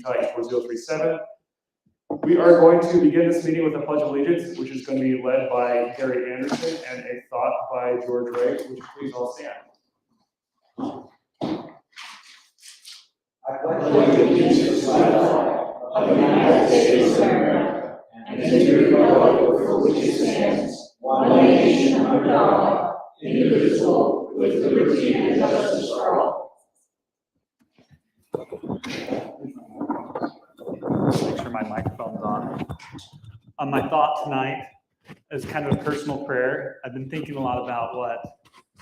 Utah 84037. We are going to begin this meeting with a Pledge of Allegiance, which is going to be led by Gary Anderson and a thought by George Ray. Would you please all stand? I pledge allegiance to the flag of the United States of America and to the republic for which it stands, one nation under God, indivisible, with liberty and justice for all. Make sure my microphone's on. My thought tonight is kind of a personal prayer. I've been thinking a lot about what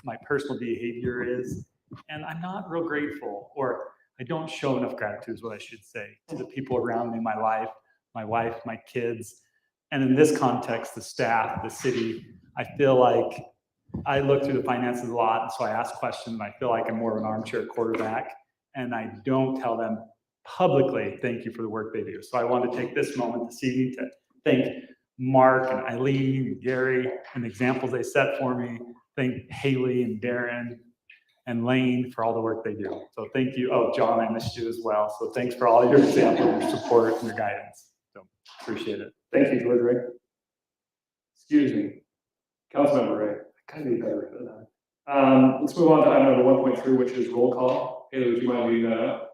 my personal behavior is, and I'm not real grateful, or I don't show enough gratitude is what I should say, to the people around me in my life, my wife, my kids, and in this context, the staff, the city. I feel like I look through the finances a lot, and so I ask questions, and I feel like I'm more of an armchair quarterback, and I don't tell them publicly thank you for the work they do. So I want to take this moment this evening to thank Mark and Eileen and Gary and the examples they set for me. Thank Haley and Darren and Lane for all the work they do. So thank you. Oh, John, I missed you as well. So thanks for all your examples, your support, and your guidance. So appreciate it. Thank you, George Ray. Excuse me. Councilmember Ray. I kind of need better than that. Let's move on to item number 1.3, which is roll call. Haley, would you mind reading that up?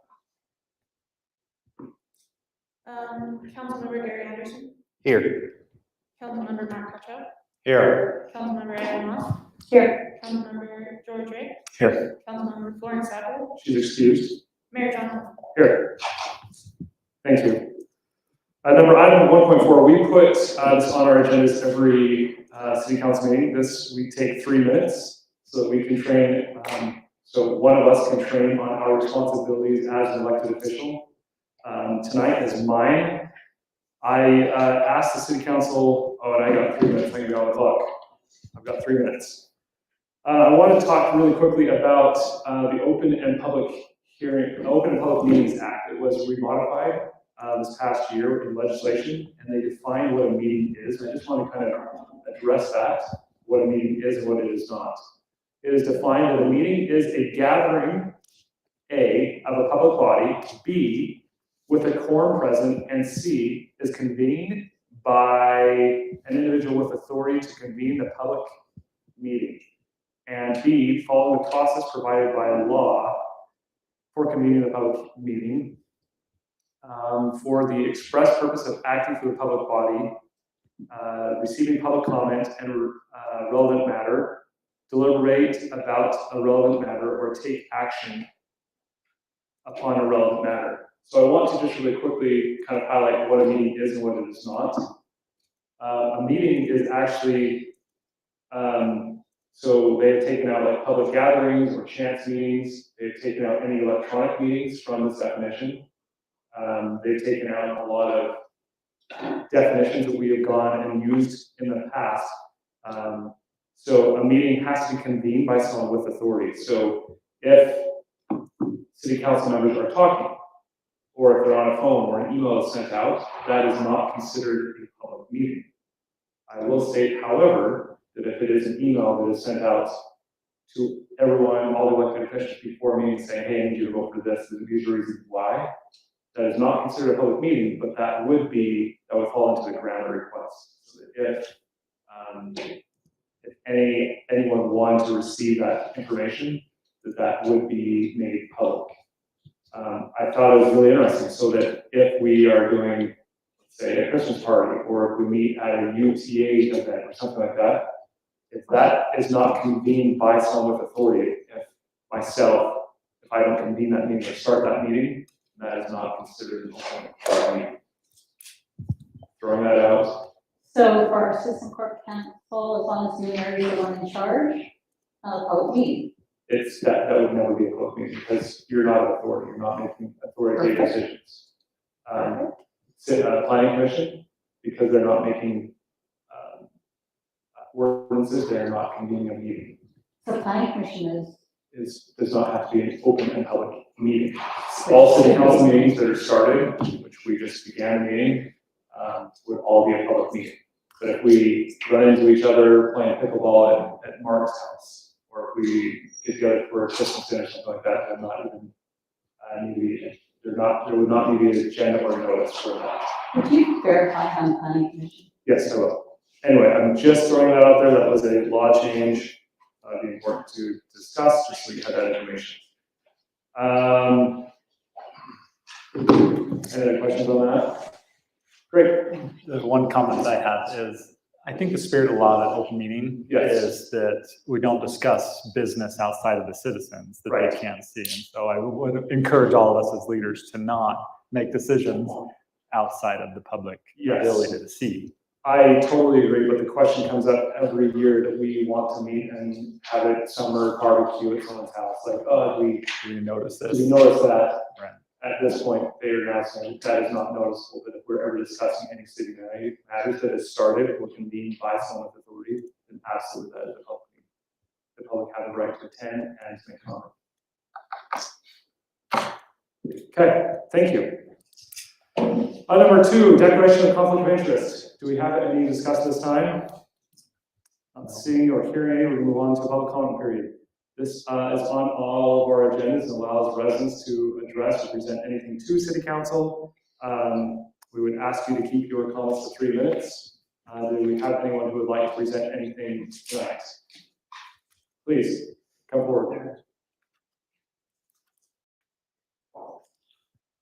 Councilmember Gary Anderson. Here. Councilmember Matt Kutchow. Here. Councilmember Aaron Moss. Here. Councilmember George Ray. Here. Councilmember Florence Apple. She's excused. Mayor John. Here. Thank you. Item 1.4, we put this on our agendas every city council meeting. We take 3 minutes so that we can train, so one of us can train on our responsibilities as an elected official. Tonight is mine. I asked the city council, and I got 3 minutes, thank you on the clock. I've got 3 minutes. I want to talk really quickly about the Open and Public Meetings Act. It was remodified this past year in legislation, and they defined what a meeting is. I just want to kind of address that, what a meeting is and what it is not. It is defined that a meeting is a gathering, A, of a public body, B, with a quorum present, and C, is convened by an individual with authority to convene the public meeting. And B, following the process provided by law for convening the public meeting, for the express purpose of acting for the public body, receiving public comment and relevant matter, deliberate about a relevant matter, or take action upon a relevant matter. So I want to just really quickly kind of highlight what a meeting is and what it is not. A meeting is actually, so they've taken out like public gatherings or chance meetings. They've taken out any electronic meetings from this definition. They've taken out a lot of definitions that we have gone and used in the past. So a meeting has to be convened by someone with authority. So if city council members are talking, or if they're on a phone or an email is sent out, that is not considered a public meeting. I will state, however, that if it is an email that is sent out to everyone, all the elected officials before meeting saying, hey, I need you to vote for this, these are reasons why, that is not considered a public meeting, but that would fall into the grant request. So that if anyone wanted to receive that information, that would be made public. I thought it was really interesting, so that if we are doing, say, a Christmas party, or if we meet at a UTA event or something like that, if that is not convened by someone with authority, if I don't convene that meeting or start that meeting, that is not considered an open meeting. Throwing that out. So for our assistant court counsel, as long as you are the one in charge, public meeting. That would never be a public meeting because you're not an authority. You're not making authoritative decisions. Planning commission, because they're not making ordinances, they're not convening a meeting. So planning commission does not have to be an open and public meeting. All city council meetings that are started, which we just began a meeting, would all be a public meeting. But if we run into each other playing pickleball at Mark's house, or if we get together for a Christmas dinner or something like that, I'm not even need to be there would not be the agenda or notice for that. Would you verify on the planning commission? Yes, I will. Anyway, I'm just throwing that out there. That was a law change. It'd be important to discuss, just so you have that information. Any other questions on that? Great. The one comment I have is, I think the spirit of law of open meeting Yes. is that we don't discuss business outside of the citizens that Right. they can't see. And so I would encourage all of us as leaders to not make decisions outside of the public Yes. ability to see. I totally agree, but the question comes up every year that we want to meet and have it summer barbecue at someone's house. Like, oh, Do you notice do this? we notice that? Right. At this point, they are now saying that is not noticeable, but if we're ever discussing any city matters that has started or convened by someone with authority, then absolutely that is a public meeting. The public have the right to attend and to make comment. Okay, thank you. Item number 2, declaration of conflict of interest. Do we have any discussed this time? Not seeing or hearing any, we move on to a public comment period. This is on all of our agendas and allows residents to address or present anything to City Council. We would ask you to keep your comments to 3 minutes. Do we have anyone who would like to present anything tonight? Please, come forward.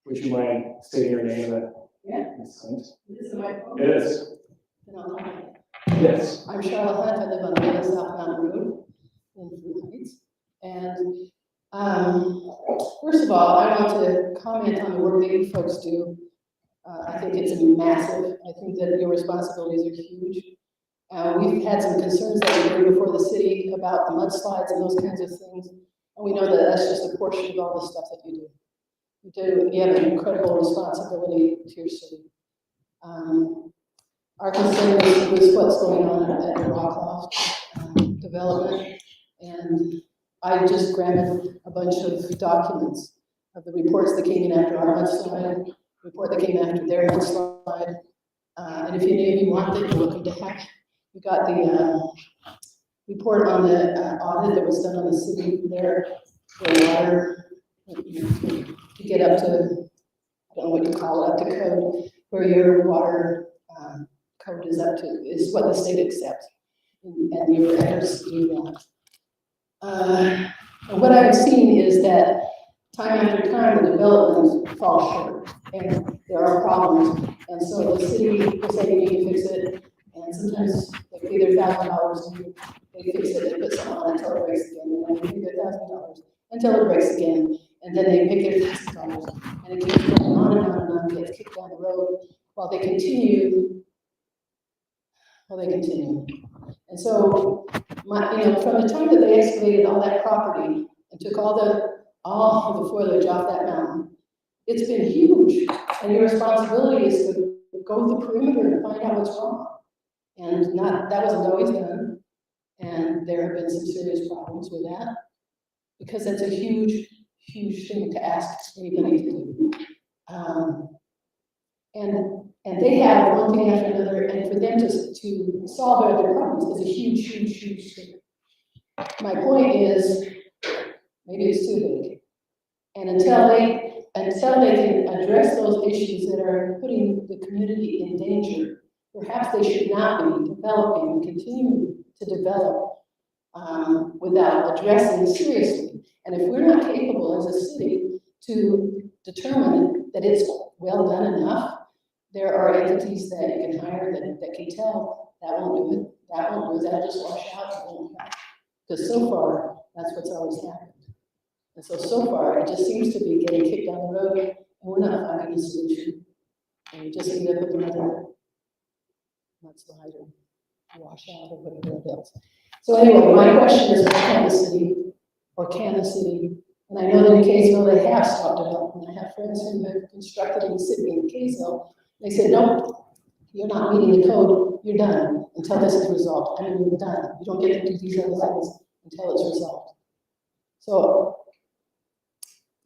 Would you mind stating your name and Yeah. consent? This is my phone. It is. No, no. Yes. I'm Charlotte Hunt, I live on the South Mountain Road in Blue Heights. And, first of all, I want to comment on the work that you folks do. I think it's massive. I think that your responsibilities are huge. We've had some concerns that we bring before the city about the mudslides and those kinds of things. And we know that that's just a portion of all the stuff that you do. You have an incredible responsibility to your city. Our concern is what's going on at the Rockloft development. And I just granted a bunch of documents of the reports that came in after our mudslide, report that came after their mudslide. And if any of you want them, you're welcome to have. We got the report on the audit that was done on the city there, the water, to get up to, I don't know what you call it, up to code, where your water code is up to, is what the state accepts. And your efforts to do that. And what I've seen is that time after time, the development falls short, and there are problems. And so the city will say, you need to fix it, and sometimes they pay their $1,000, and they fix it, they put something on until it breaks again, and then they pay their $1,000 until it breaks again, and then they pick their $1,000, and it keeps going on and on and on, gets kicked down the road, while they continue. And so, from the time that they excavated all that property and took all the foliage off that mountain, it's been huge. And your responsibility is to go to the perimeter and find out what's wrong. And that wasn't always done. And there have been some serious problems with that, because that's a huge, huge thing to ask anybody to do. And they have one thing after another, and for them to solve all their problems is a huge, huge, huge thing. My point is, maybe it's too big. And until they can address those issues that are putting the community in danger, perhaps they should not be developing and continuing to develop without addressing seriously. And if we're not capable as a city to determine that it's well done enough, there are entities that you can hire that can tell that won't do it, that'll just wash out, it won't happen. Because so far, that's what's always happened. And so far, it just seems to be getting kicked down the road, and we're not finding a solution. And we just end up with another mudslide or wash out or whatever else. So anyway, my question is, can the city, and I know that in Kaysville they have stopped development. I have friends who have constructed in the city in Kaysville. They said, no, you're not meeting the code, you're done until this is resolved. I mean, you're done. You don't get to do these other things until it's resolved. So,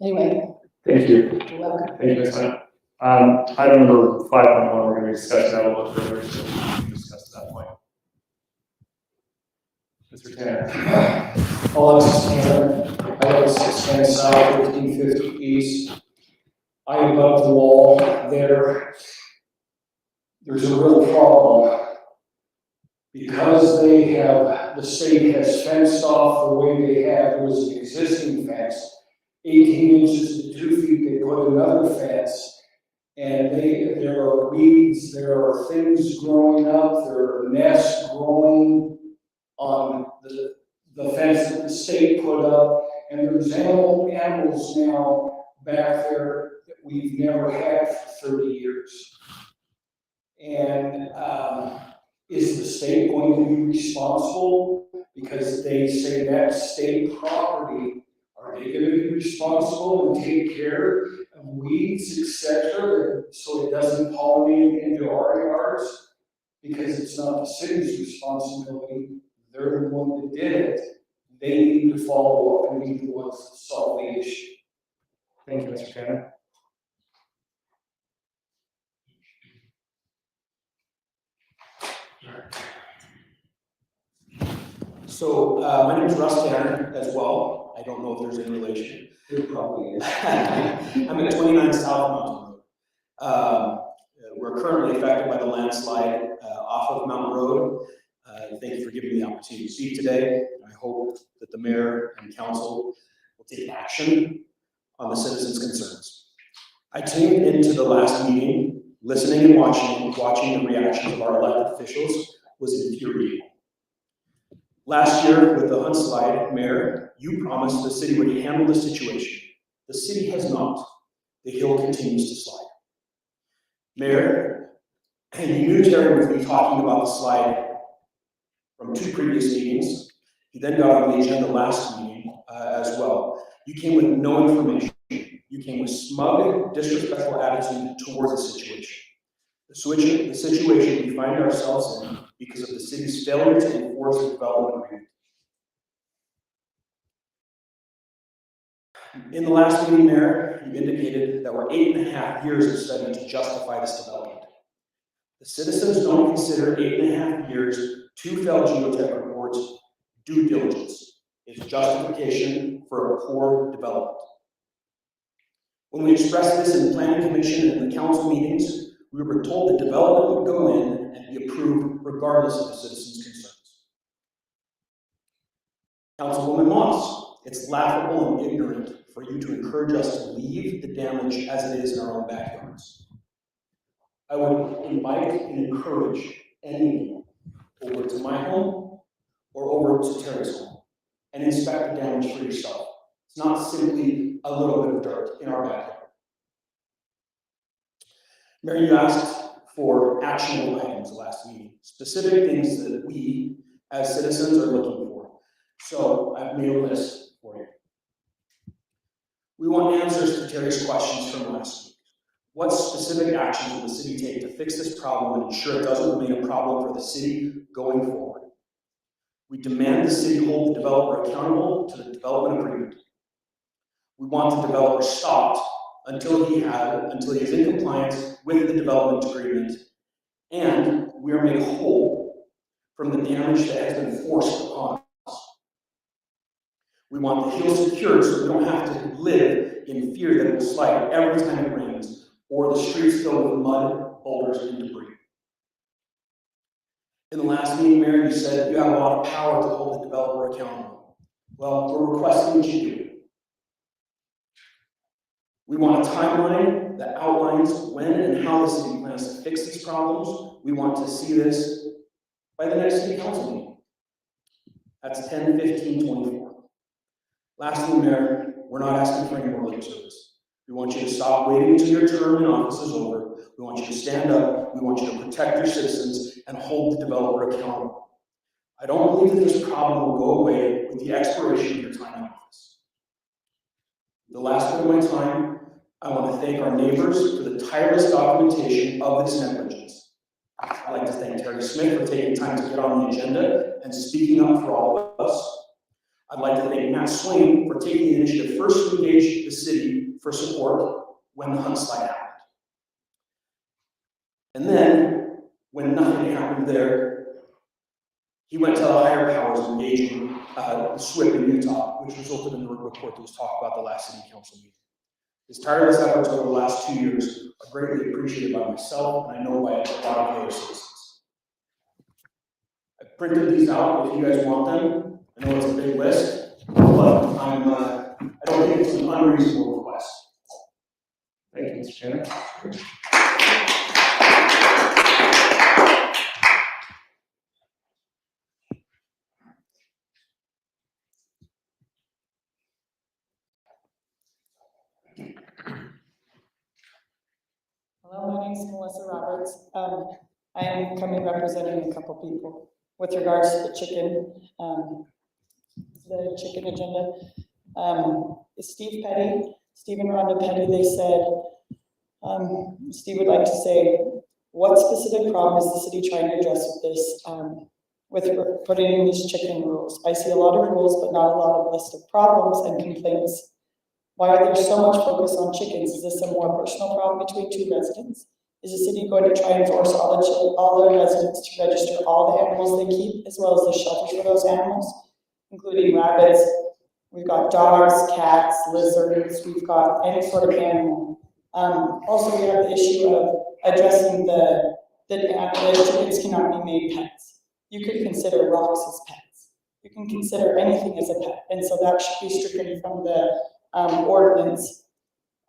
anyway. Thank you. You're welcome. Thank you, Ms. Hunt. Item number 5.1, we're going to be discussing that a little bit further, so we can discuss that point. Mr. Tanner. Alexis Tanner, I live at 610 South, 1550 East. I above the wall there. There's a real problem. Because the state has fenced off the way they have, there was an existing fence, 18 inches to 2 feet, they put another fence. And there are weeds, there are things growing up, there are nests growing on the fence that the state put up. And there's animals now back there that we've never had for 30 years. And is the state going to be responsible? Because they say that's state property. Are they going to be responsible and take care of weeds, etc., so it doesn't pollinate into our yards? Because it's not the city's responsibility. They're the one that did it. They need to follow up and be the ones that solve the issue. Thank you, Mr. Tanner. So my name is Russ Tanner as well. I don't know if there's any relation. There probably is. I'm at 29 South Mountain Road. We're currently affected by the landslide off of Mountain Road. Thank you for giving me the opportunity to speak today. I hope that the mayor and council will take action on the citizens' concerns. I tuned into the last meeting, listening and watching the reactions of our elected officials was infuriating. Last year, with the landslide, Mayor, you promised the city would handle the situation. The city has not. The hill continues to slide. Mayor, you knew Terry would be talking about the slide from 2 previous meetings. He then got on the agenda last meeting as well. You came with no information. You came with smug, disrespectful attitude towards the situation. The situation we find ourselves in because of the city's failure to enforce the development agreement. In the last meeting, Mayor, you indicated that we're 8.5 years of study to justify this development. The citizens don't consider 8.5 years, 2 failed geotech reports, due diligence. It's justification for a poor development. When we expressed this in the Planning Commission and the council meetings, we were told the development would go in and be approved regardless of the citizens' concerns. Councilwoman Moss, it's laughable and ignorant for you to encourage us to leave the damage as it is in our own backyards. I would invite and encourage anyone over to my home or over to Terry's home and inspect the damage for yourself. It's not simply a little bit of dirt in our backyard. Mayor, you asked for actionable items last meeting, specific things that we as citizens are looking for. So I've made a list for you. We want answers to Terry's questions from last week. What specific actions will the city take to fix this problem and ensure it doesn't remain a problem for the city going forward? We demand the city hold the developer accountable to the development agreement. We want the developer stopped until he is in compliance with the development agreement, and we are made whole from the damage that has been forced upon us. We want the hill secured so we don't have to live in fear that it will slide every time it rains, or the streets filled with mud, boulders, and debris. In the last meeting, Mayor, you said you have a lot of power to hold the developer accountable. Well, we're requesting that you do. We want a timeline that outlines when and how the city plans to fix these problems. We want to see this by the next city council meeting. That's 10/15/24. Lastly, Mayor, we're not asking for any more lip service. We want you to stop waiting until your term in office is over. We want you to stand up. We want you to protect your citizens and hold the developer accountable. I don't believe that this problem will go away with the expiration of your time in office. The last bit of my time, I want to thank our neighbors for the tireless documentation of this negligence. I'd like to thank Terry Smith for taking time to get on the agenda and speaking up for all of us. I'd like to thank Matt Swain for taking the initiative first to engage the city for support when the landslide happened. And then, when nothing happened there, he went to the higher powers engaging SWIP in Utah, which resulted in the report that was talked about the last city council meeting. His tireless efforts over the last 2 years are greatly appreciated by myself, and I know by a lot of other citizens. I printed these out if you guys want them. I know it's a big list, but I don't think it's an unreasonable request. Thank you, Mr. Chairman. Hello, my name is Melissa Roberts. I am coming representing a couple people with regards to the chicken agenda. Steve and Rhonda Petty, they said, Steve would like to say, what specific problem is the city trying to address with this, with putting in these chicken rules? I see a lot of rules, but not a lot of list of problems and complaints. Why are there so much focus on chickens? Is this a more personal problem between two residents? Is the city going to try and force all their residents to register all the animals they keep, as well as the shelters for those animals, including rabbits? We've got dogs, cats, lizards, we've got any sort of animal. Also, we have the issue of addressing that chickens cannot be made pets. You could consider rocks as pets. You can consider anything as a pet, and so that should be stricken from the ordinance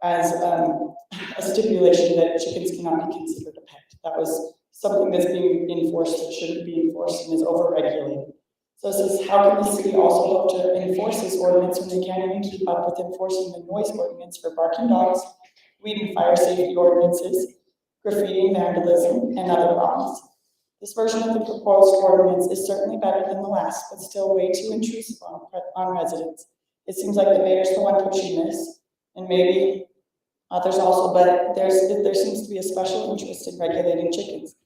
as a stipulation that chickens cannot be considered a pet. That was something that's being enforced that shouldn't be enforced and is over-regulated. So it says, how can the city also hope to enforce this ordinance when they can't even keep up with enforcing the noise ordinance for barking dogs, weed and fire safety ordinances, graffiti and vandalism, and other problems? This version of the proposed ordinance is certainly better than the last, but still way too intrusive on residents. It seems like the mayor's the one pushing this, and maybe others also, but there seems to be a special interest in regulating chickens.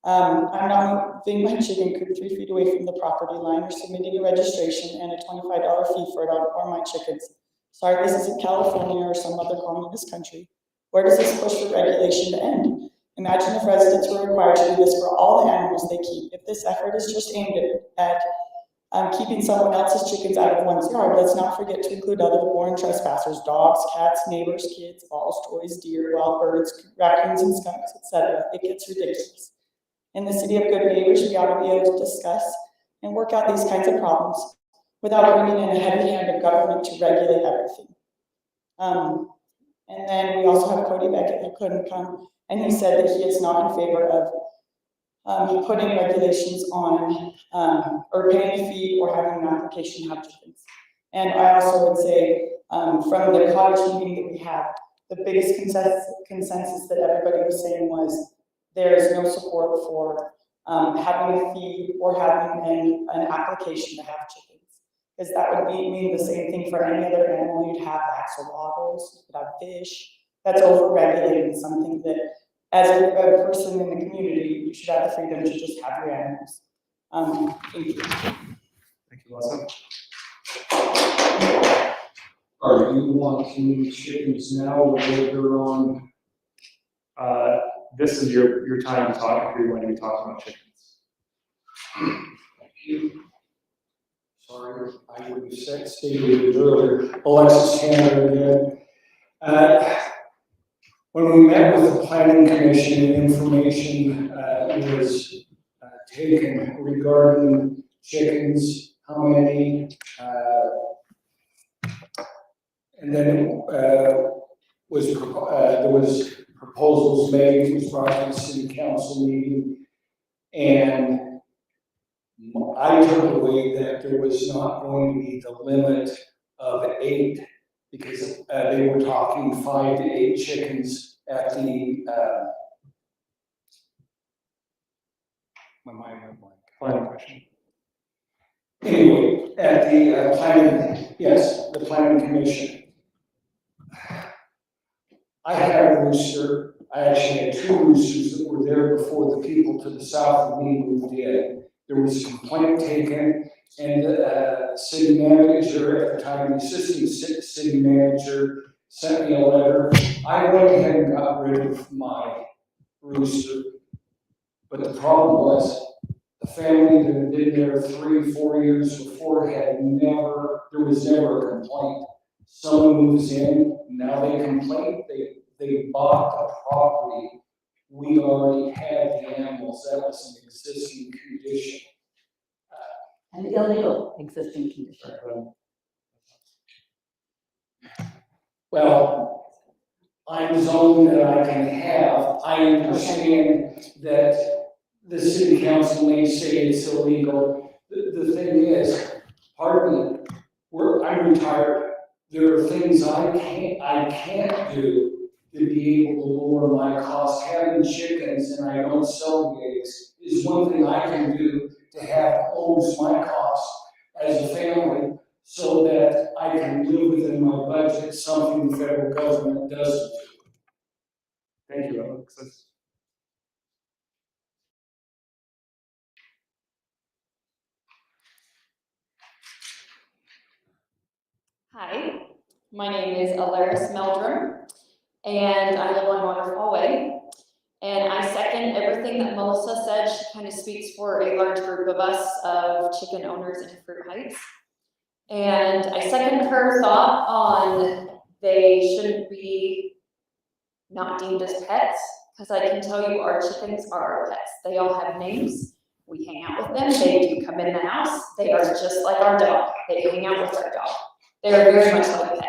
I'm not moving my chicken coop 3 feet away from the property line or submitting a registration and a $25 fee for it or my chickens. Sorry, this isn't California or some other communist country. Where does this push for regulation to end? Imagine if residents were required to do this for all the animals they keep. If this effort is just aimed at keeping someone else's chickens out of one's yard, let's not forget to include other born trespassers, dogs, cats, neighbors, kids, balls, toys, deer, wild birds, raccoons and skunks, etc. It gets ridiculous. In the city of good neighbors, we ought to be able to discuss and work out these kinds of problems without bringing in a heavy hand of government to regulate everything. And then we also have Cody Beckett who couldn't come, and he said that he is not in favor of putting regulations on or paying a fee or having an application to have chickens. And I also would say from the cottage meeting that we had, the biggest consensus that everybody was saying was there is no support for having a fee or having an application to have chickens. Because that would mean the same thing for any other animal. You'd have axolotls, you could have fish. That's over-regulated and something that as a person in the community, you should have the freedom to just have your animals. Thank you. Thank you, Melissa. Are you wanting chickens now or later on? This is your time to talk if you're going to be talking about chickens. Thank you. Sorry, I would have stated earlier. Alexis Tanner again. When we met with the planning commission, information was taken regarding chickens, how many, and then there was proposals made, it was brought to the city council meeting, and I took away that there was not going to be the limit of 8, because they were talking 5 to 8 chickens at the, my mind went blank. Planning question. Anyway, at the planning, yes, the planning commission. I had a rooster. I actually had 2 roosters that were there before the people to the south of me moved in. There was a complaint taken, and the city manager at the time, the assistant city manager, sent me a letter. I went ahead and got rid of my rooster. But the problem was, the family that had been there 3, 4 years before had there was never a complaint. Someone moves in, Now they complain, they bought the property. We already had the animals, that was an existing condition. An illegal existing condition. Well, I'm zoned that I can have, I understand that the city council may say it's illegal. The thing is, pardon me, I'm retired. There are things I can't do to be able to lower my costs. Having chickens and I don't sell the eggs is one thing I can do to have owns my costs as a family so that I can live within my budget, something the federal government doesn't do. Thank you, Alexis. Hi, my name is Alaris Meldrum, and I live on Waterfall Way. And I second everything that Melissa said. She kind of speaks for a large group of us of chicken owners in Fruit Heights. And I second her thought on they shouldn't be not deemed as pets, because I can tell you our chickens are our pets. They all have names. We hang out with them. They do come in the house. They are just like our dog. They hang out with our dog. They're very much like pets.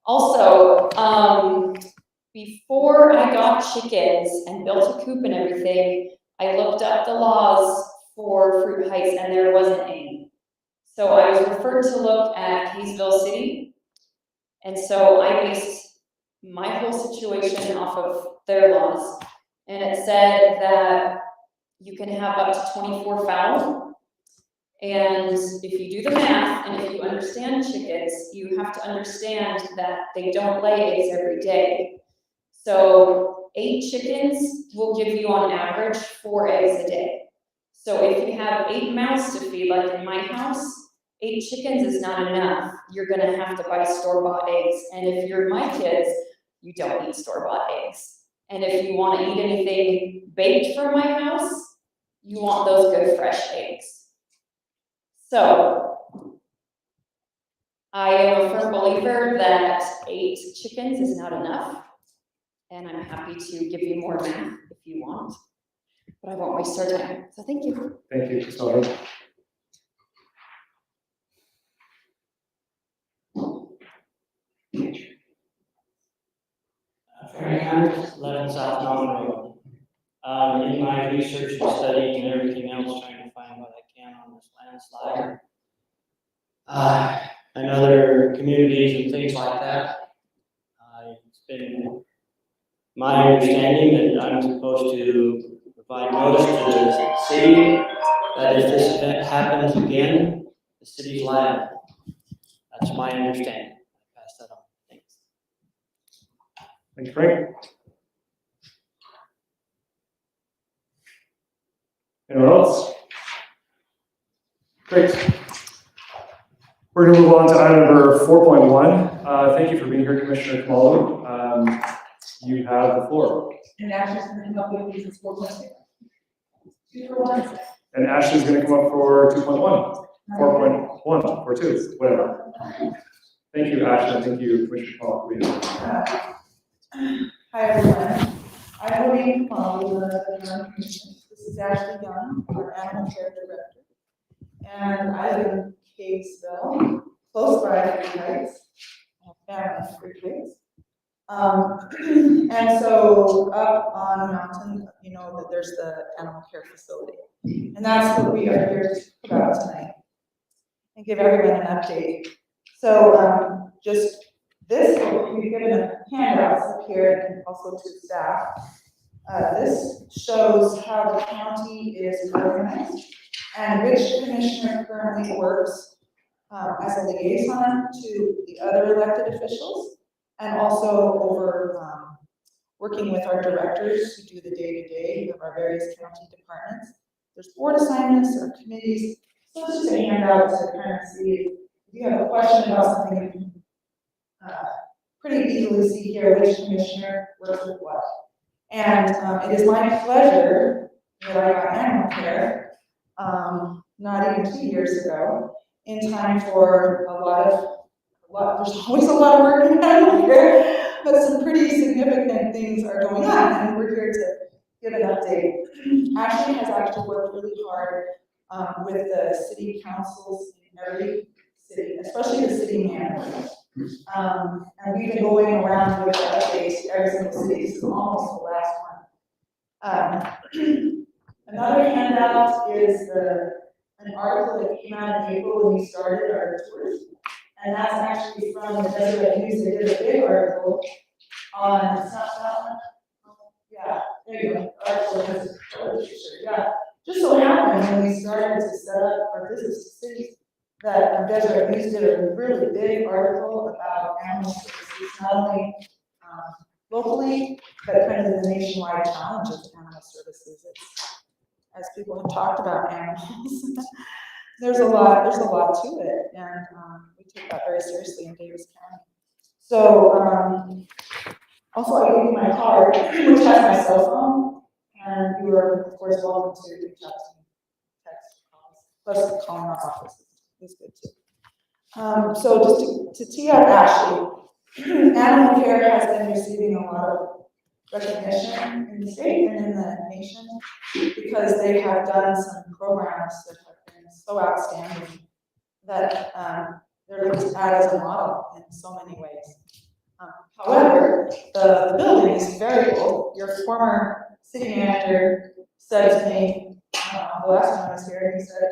Also, before I got chickens and built a coop and everything, I looked up the laws for Fruit Heights and there wasn't any. So I was referred to look at Hayesville City. And so I based my whole situation off of their laws. And it said that you can have up to 24 fowl. And if you do the math, and if you understand chickens, you have to understand that they don't lay eggs every day. So 8 chickens will give you on average 4 eggs a day. So if you have 8 mouths to feed, like in my house, 8 chickens is not enough. You're gonna have to buy store-bought eggs. And if you're my kids, you don't eat store-bought eggs. And if you wanna eat anything baked from my house, you want those good fresh eggs. So, I am a firm believer that 8 chickens is not enough, and I'm happy to give you more math if you want, but I won't waste our time, so thank you. Thank you, Christina. Frank Hunt, 11 South Mountain Road. In my research and study and everything else, trying to find what I can on this landslide. And other communities and things like that. It's been my understanding that I'm supposed to provide notice to the city that if this event happens again, the city's liable. That's my understanding. I pass that on. Thanks. Thanks, Frank. Anyone else? Great. We're going to move on to item number 4.1. Thank you for being here, Commissioner Khumalo. You have the floor. And Ashley's gonna come up with these 4.6. 2 for 1. And Ashley's going to come up for 2.1, 4.1, or 2, whatever. Thank you, Ashley. Thank you, Commissioner Khumalo, for being here. Hi, everyone. I will be following the commission. This is Ashley Young, our animal care director. And I live in Kaysville, close by Fruit Heights. I have family in Fruit Heights. And so up on the mountain, you know that there's the animal care facility. And that's what we are here to talk about tonight and give everyone an update. So just this, we've given a handouts up here and also to staff. This shows how the county is organized and which commissioner currently works as a liaison to the other elected officials and also over working with our directors who do the day-to-day of our various county departments. There's board assignments or committees. So it's just a handout to kind of see if you have a question about something, you can pretty easily see here which commissioner works with what. And it is my pleasure that I got animal care not even 2 years ago in time for a lot of there's always a lot of work in animal care, but some pretty significant things are going on, and we're here to give an update. Ashley has actually worked really hard with the city councils in every city, especially the city manager. And we've been going around with updates to every single city, this is almost the last one. Another handout is an article that came out in April when we started our tours. And that's actually from the Deseret News. They did a big article on, it's not that one? Yeah, there you go. Article has a picture. Yeah. Just so happened when we started to set up our visits to cities that Deseret News did a really big article about animal services, not only locally, but kind of the nationwide challenges of animal services. It's, as people have talked about animals, there's a lot to it, and we take that very seriously in Davis County. So, also I gave you my card, which has my cell phone, and you are of course welcome to reach out to me, text, plus calling our office is good too. So just to tee up Ashley, animal care has been receiving a lot of recognition in the state and in the nation because they have done some programs that have been so outstanding that they're looked at as a model in so many ways. However, the building is very old. Your former city manager said to me, the last time I was here, he said,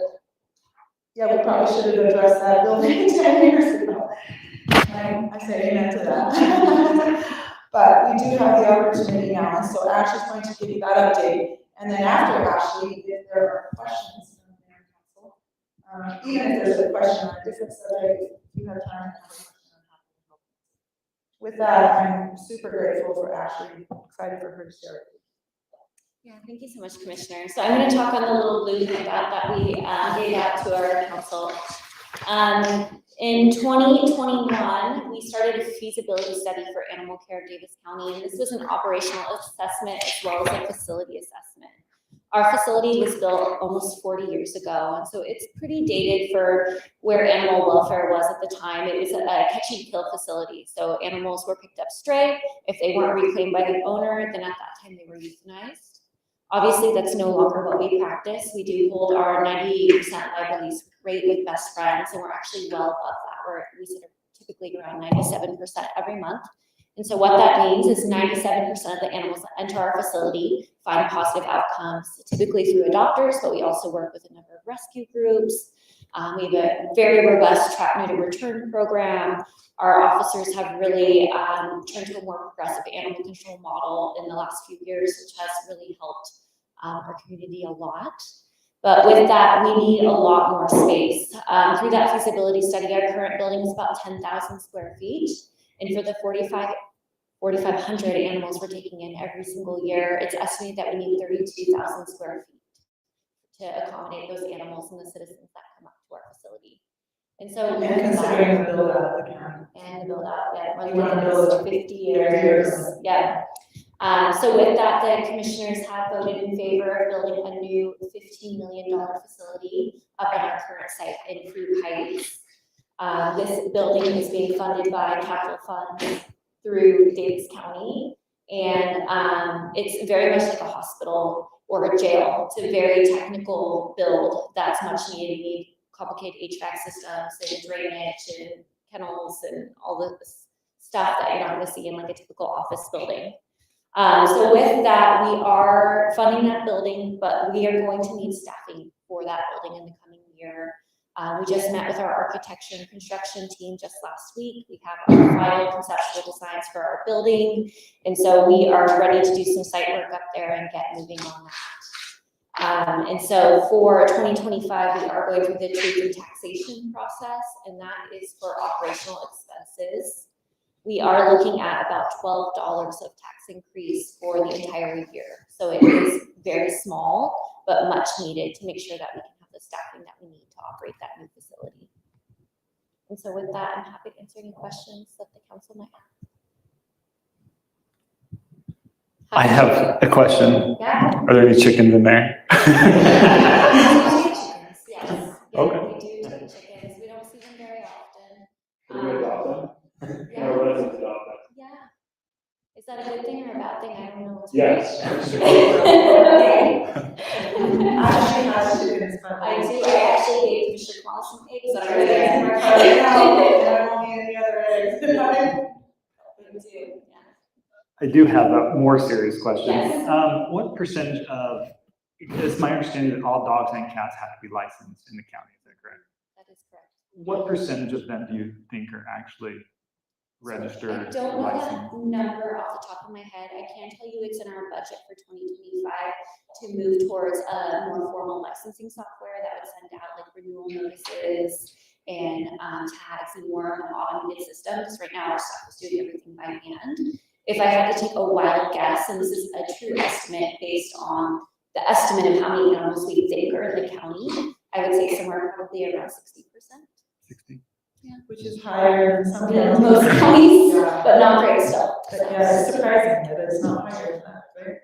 yeah, we probably should have addressed that building 10 years ago. I say amen to that. But we do have the opportunity now, and so Ashley's going to give you that update. And then after Ashley, if there are questions from the mayor and council, even if there's a question on a different subject, if you have time to have a question, I'm happy to help. With that, I'm super grateful for Ashley. I'm excited for her to share it. Yeah, thank you so much, Commissioner. So I'm going to talk on the little blue handout that we gave out to our council. In 2021, we started a feasibility study for animal care in Davis County, and this was an operational assessment as well as a facility assessment. Our facility was built almost 40 years ago, and so it's pretty dated for where animal welfare was at the time. It was a catch and kill facility, so animals were picked up stray. If they weren't reclaimed by the owner, then at that time they were euthanized. Obviously, that's no longer what we practice. We do hold our 98% live release rate with Best Friends, and we're actually well above that. We sit typically around 97% every month. And so what that means is 97% of the animals that enter our facility find positive outcomes, typically through adopters, but we also work with a number of rescue groups. We have a very robust trap, neuter, return program. Our officers have really turned to a more progressive animal control model in the last few years, which has really helped our community a lot. But with that, we need a lot more space. Through that feasibility study, our current building is about 10,000 square feet. And for the 4,500 animals we're taking in every single year, it's estimated that we need 32,000 square feet to accommodate those animals and the citizens that come up to our facility. And so, considering the build out of the county. And the build out, yeah, we're looking at 50 years. Yeah. So with that, the commissioners have voted in favor of building a new $15 million facility up at our current site in Fruit Heights. This building is being funded by capital funds through Davis County, and it's very much like a hospital or a jail. It's a very technical build that's much needed. You need complicated HVAC systems and drainage and kennels and all the stuff that you're not going to see in like a typical office building. So with that, we are funding that building, but we are going to need staffing for that building in the coming year. We just met with our architecture and construction team just last week. We have our final conceptual designs for our building, and so we are ready to do some site work up there and get moving on that. And so for 2025, we are going through the truth and taxation process, and that is for operational expenses. We are looking at about $12 of tax increase for the entire year. So it is very small, but much needed to make sure that we can have the staffing that we need to operate that new facility. And so with that, I'm happy to answer any questions that the council might have. I have a question. Yeah. Are there any chickens in there? Yes. Yeah, Okay. we do take chickens. We don't see them very often. Can we adopt them? that a good thing or a bad thing? I don't know. Yes. Ashley has chickens, but I do, I actually gave Mr. Kamala some eggs. I was in my car right now, and I don't need any other eggs. I do have a more serious question. Yes. What percentage of, it's my understanding that all dogs and cats have to be licensed in the county, is that correct? That is correct. What percentage of them do you think are actually registered, I don't know licensed? that number off the top of my head. I can tell you it's in our budget for 2025 to move towards a more formal licensing software that would send out like renewal notices and tags and more of an automated system, because right now our staff is doing everything by hand. If I had to take a wild guess, and this is a true estimate based on the estimate of how many animals we think are in the county, I would say somewhere probably around 60%. 60? Which is higher than some Yeah, counties. most counties, Yeah. but not great still. But yeah, it's surprising that it's not higher than that, right?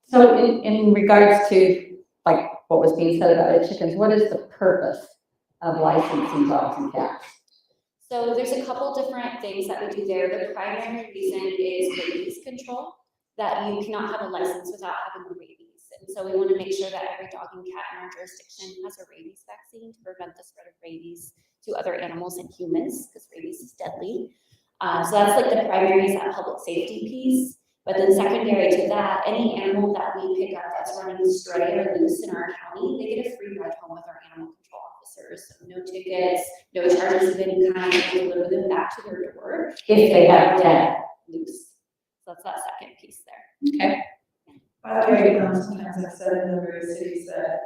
So in regards to like what was being said about the chickens, what is the purpose of licensing dogs and cats? So there's a couple different things that we do there. The primary reason is rabies control, that you cannot have a license without having the rabies. And so we want to make sure that every dog and cat in our jurisdiction has a rabies vaccine to prevent the spread of rabies to other animals and humans, because rabies is deadly. So that's like the primary is that public safety piece. But then secondary to that, any animal that we pick up that's running stray or loose in our county, they get a free ride home with our animal control officers. So no tickets, no charges of any kind, we deliver them back to their door. If they have dead. Loose. So that's that second piece there. Okay. By the way, sometimes I've said in the various cities that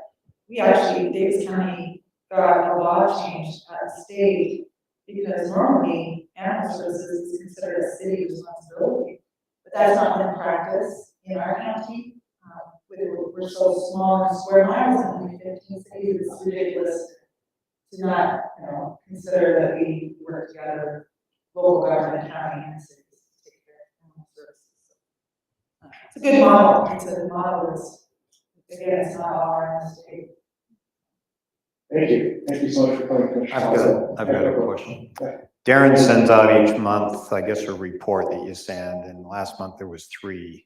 we actually, Davis County got a law changed at the state, because normally animal services is considered a city responsibility. But that's not been practiced in our county. We're so small and square miles and only 15 cities, it's ridiculous to not, consider that we work together, local government, county, and cities to take care of animal services. It's a good model. It's a model that's, again, it's not all around the state. Thank you. Thank you so much for coming, Commissioner. I've got a question. Darren sends out each month, I guess, a report that you send, and last month there was 3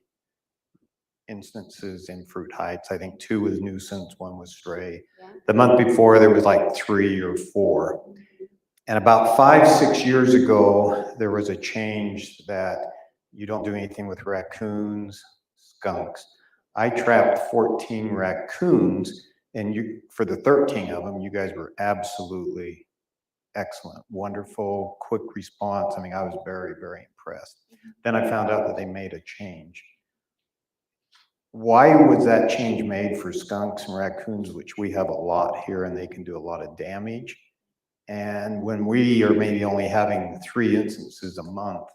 instances in Fruit Heights. I think 2 was nuisance, 1 was stray. Yeah. The month before there was like 3 or 4. And about 5-6 years ago, there was a change that you don't do anything with raccoons, skunks. I trapped 14 raccoons, and for the 13 of them, you guys were absolutely excellent, wonderful, quick response. I mean, I was very, very impressed. Then I found out that they made a change. Why was that change made for skunks and raccoons, which we have a lot here and they can do a lot of damage? And when we are maybe only having 3 instances a month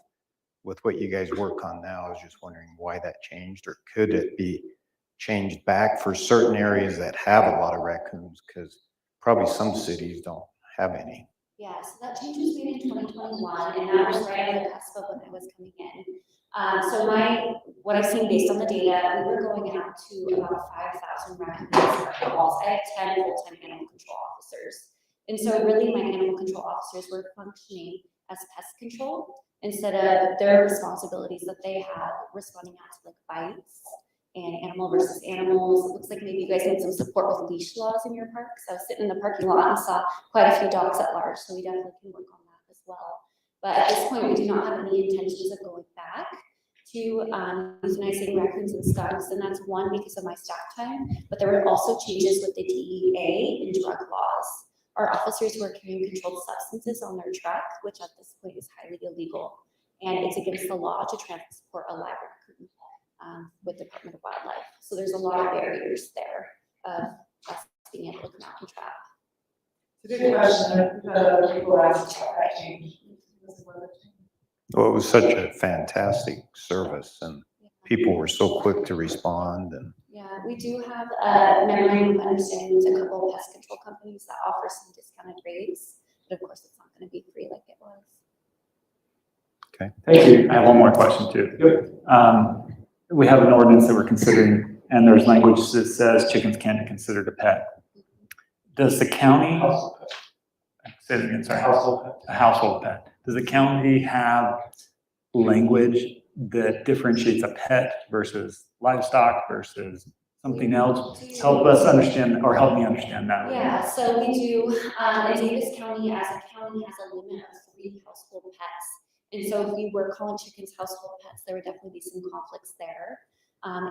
with what you guys work on now, I was just wondering why that changed, or could it be changed back for certain areas that have a lot of raccoons? Because probably some cities don't have any. Yeah, so that change was made in 2021, and that was right on the cusp of when I was coming in. So what I've seen based on the data, we were going out to about 5,000 raccoons per calls. I have 10 full-time animal control officers. And so really my animal control officers were functioning as pest control instead of their responsibilities that they have responding out to like bites and animal versus animals. It looks like maybe you guys need some support with leash laws in your parks. I was sitting in the parking lot and saw quite a few dogs at large, so we definitely can work on that as well. But at this point, we do not have any intentions of going back to euthanizing raccoons and skunks, and that's one because of my staff time, but there were also changes with the DEA and drug laws. Our officers were carrying controlled substances on their truck, which at this point is highly illegal, and it's against the law to transport a live raccoon with the Department of Wildlife. So there's a lot of barriers there of us being able to come out and trap. It's a good question. We've had other people ask about that change. Well, it was such a fantastic service, and people were so quick to respond. And Yeah, we do have a memorandum of understanding with a couple of pest control companies that offer some discounted rates, but of course it's not going to be free like it was. okay, Thank you. I have one more question too. We have an ordinance that we're considering, and there's language that says chickens can't be considered a pet. Does the county, say it again, sorry. Household pet. A household pet. Does the county have language that differentiates a pet versus livestock versus something else? Help us understand, or help me understand that. Yeah, so we do, in Davis County, as a county, has a limit of 3 household pets. And so if we were calling chickens household pets, there would definitely be some conflicts there.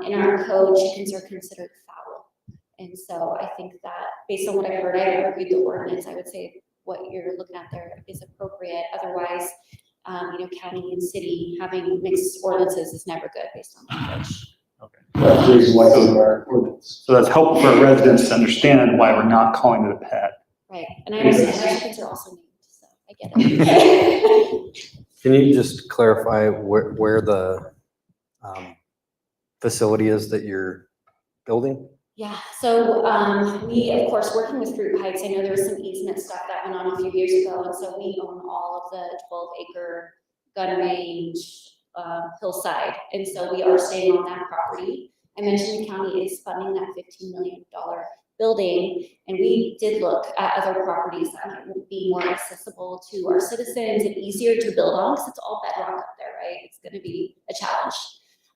In our code, chickens are considered fowl. And so I think that based on what I heard, I haven't reviewed the ordinance, I would say what you're looking at there is appropriate. Otherwise, county and city having mixed ordinances is never good based on language. Okay. That's the reason why it's in our ordinance. So that's helpful for residents to understand why we're not calling it a pet. Right, and I understand that chickens are also named, so I get it. Can you just clarify where the facility is that you're building? Yeah, so we, of course, working with Fruit Heights, I know there was some easement stuff that went on a few years ago, and so we own all of the 12-acre gun range hillside, and so we are staying on that property. I mentioned the county is funding that $15 million building, and we did look at other properties that might be more accessible to our citizens and easier to build on, because it's all bedrock up there, right? It's gonna be a challenge.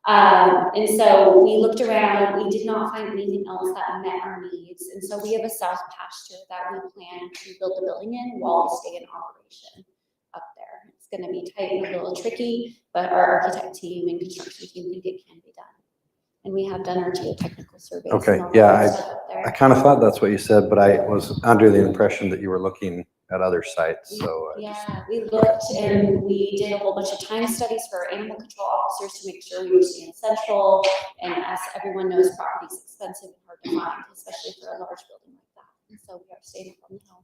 And so we looked around, we did not find anything else that met our needs. And so we have a south pasture that we plan to build the building in while we stay in operation up there. It's gonna be tight and a little tricky, but our architect team and construction team think it can be done. And we have done our geotechnical surveys. Okay, and all yeah, that stuff up there. I kind of thought that's what you said, but I was under the impression that you were looking at other sites, so. Yeah, we looked and we did a whole bunch of time studies for our animal control officers to make sure we were staying central. And as everyone knows, property is expensive and hard to find, especially for a large building like that. And so we are staying up on the hill.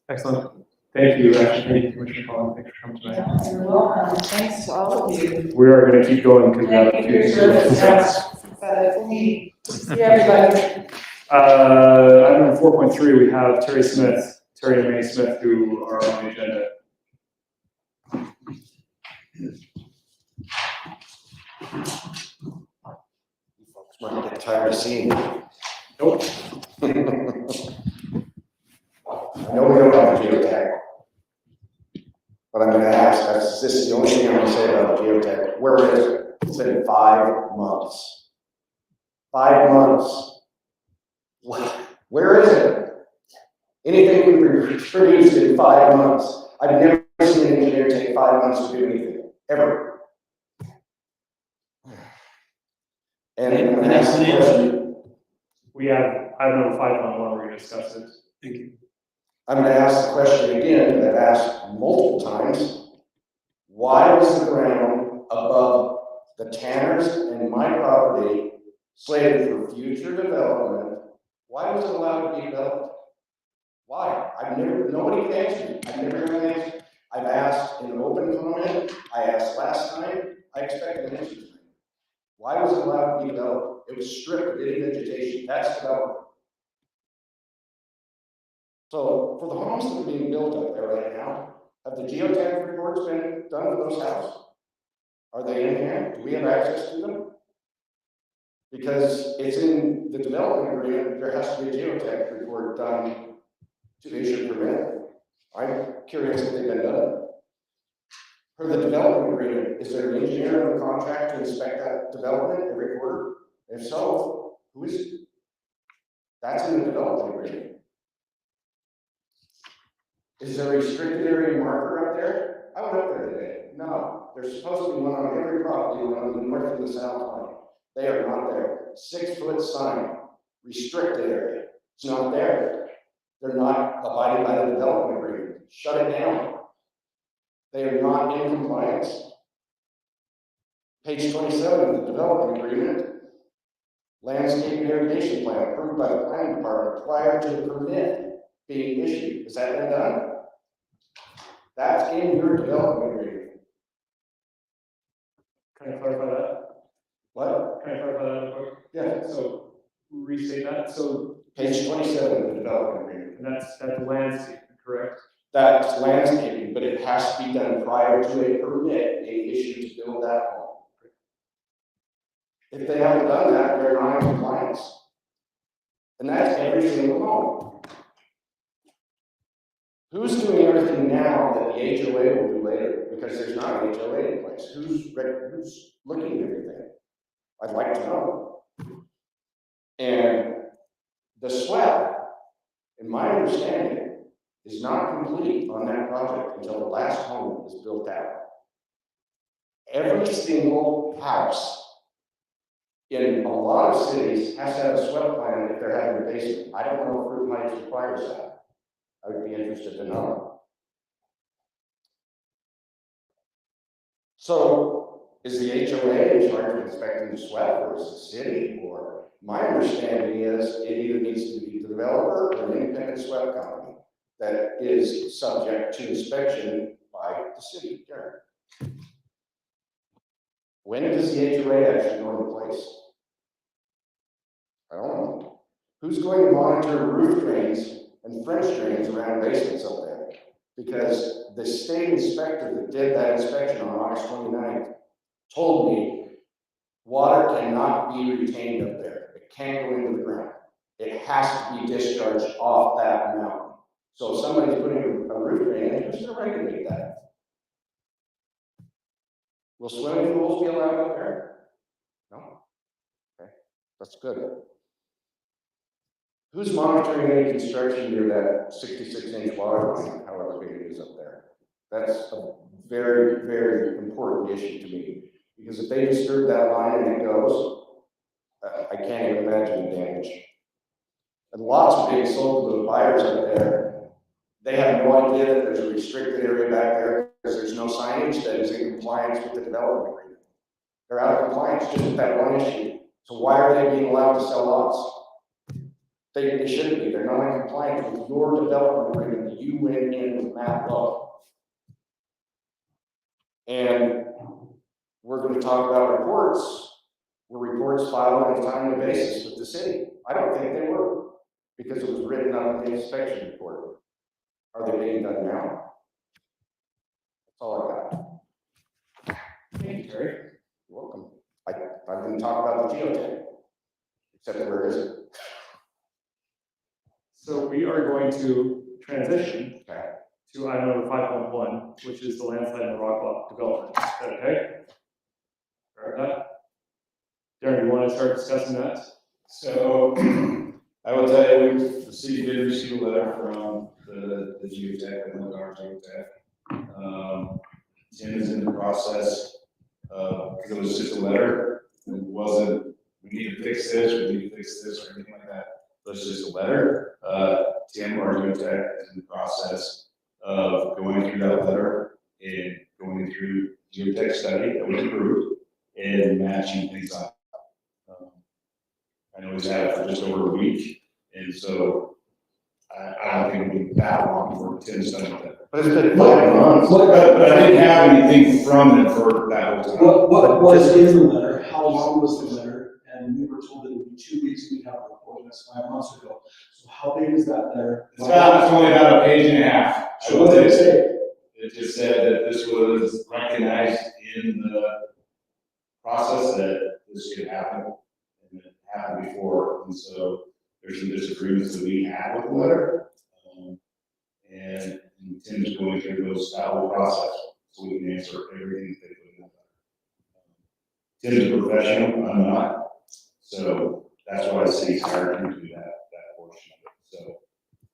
Excellent. Thank you, Thank you, Commissioner Collins. Thanks for coming tonight. You're welcome. Thanks to all of you. We are going to keep going because we have a Thank you few. for your service. Yes. But we see everybody. Item 4.3, we have Terry and May Smith, who are on the agenda. Folks might get tired of seeing me. Nope. I know we don't have a geotech, but I'm gonna ask, this is the only thing I'm gonna say about geotech. Where is it? It's been 5 months. 5 months. Where is it? Anything we produced in 5 months. I've never seen an engineer take 5 months to do anything, ever. And I'm gonna ask the question. We have item number 5.1, we're going to discuss it. Thank you. I'm going to ask the question again that I've asked multiple times. Why was the ground above the Tanners and my property slated for future development? Why was it allowed to be developed? Why? Nobody can answer me. I've never had an answer. I've asked in an open comment. I asked last time. I expect an answer tonight. Why was it allowed to be developed? It was stripped of any vegetation. That's development. So for the homes that are being built up there right now, have the geotech reports been done for those houses? Are they in hand? Do we have access to them? Because it's in the development agreement, there has to be a geotech report done to issue a permit. I'm curious if they've been done. For the development agreement, is there an engineer on the contract to inspect that development every quarter? If so, who is it? That's in the development agreement. Is there a restricted area marker up there? I went up there today. No, there's supposed to be one on every property on the north and the south line. They are not there. 6-foot sign, restricted area. It's not there. They're not abiding by the development agreement. Shut it down. They are not in compliance. Page 27 of the development agreement. Landscape and irrigation plan approved by the planning department prior to the permit being issued. Has that been done? That's in your development agreement. Can I clarify that? What? Can I clarify that? Yeah. So restate that. So Page 27 of the development agreement. and that's landscape, correct? That's landscaping, but it has to be done prior to a permit being issued to build that home. If they haven't done that, they're not in compliance. And that's every single home. Who's doing everything now that the HOA will do later? because there's not an HOA in place. Who's looking at everything? I'd like to know. And the SWAP, in my understanding, is not complete on that project until the last home is built out. Every single house in a lot of cities has to have a SWAP plan if they're having a basement. I don't know if Fruit Heights requires that. I would be interested to know. So is the HOA in charge of inspecting the SWAP, or is the city? Or my understanding is it either needs to be the developer or an independent SWAP company that is subject to inspection by the city. Karen, when does the HOA actually go into place? I don't know. Who's going to monitor roof drains and French drains around basements up there? Because the state inspector that did that inspection on August 29th told me water cannot be retained up there. It can't go into the ground. It has to be discharged off that mountain. So if somebody's putting a roof drain in, who's going to regulate that? Will swimming pools be allowed up there? No? Okay, that's good. Who's monitoring any construction near that 66-inch water line, however big it is up there? That's a very, very important issue to me. Because if they disturb that line and it goes, I can't even imagine the damage. And lots are being sold to those buyers up there. They have no idea that there's a restricted area back there because there's no signage that is in compliance with the development agreement. They're out of compliance just with that one issue. So why are they being allowed to sell lots? They shouldn't be. They're not in compliance with your development agreement that you went in with Matt Lowe. And we're going to talk about reports. Were reports filed on a timely basis with the city? I don't think they were, because it was written on the inspection report. Are they being done now? That's all I got. Thank you, Terry. You're welcome. I didn't talk about the geotech, except where is it? So we are going to transition to item number 5.1, which is the landslide and rock block development. Is that okay? All right. Darren, you want to start discussing that? So I will tell you, the city did receive a letter from the geotech, the Milgar Geotech. Tim is in the process, because it was just a letter. It wasn't, we need to fix this, we need to fix this, or anything like that. It was just a letter. Tim, our geotech, is in the process of going through that letter and going through geotech study that was approved and matching things up. I know he's had it for just over a week, and so I don't think it'll be that long for Tim's done with that. But it's been 5 months. But I didn't have anything from it for that whole time. What was in the letter? How long was the letter? And we were told that it would be 2 weeks. We'd have a report. That's 5 months ago. So how big is that letter? It's only about a page and a half. So what did it say? It just said that this was recognized in the process that this could happen, and it happened before. And so there's some disagreements that we had with the letter. And Tim's going through that whole process so we can answer everything that they put in the letter. Tim's a professional, I'm not. So that's why the city's hired him to do that portion of it. So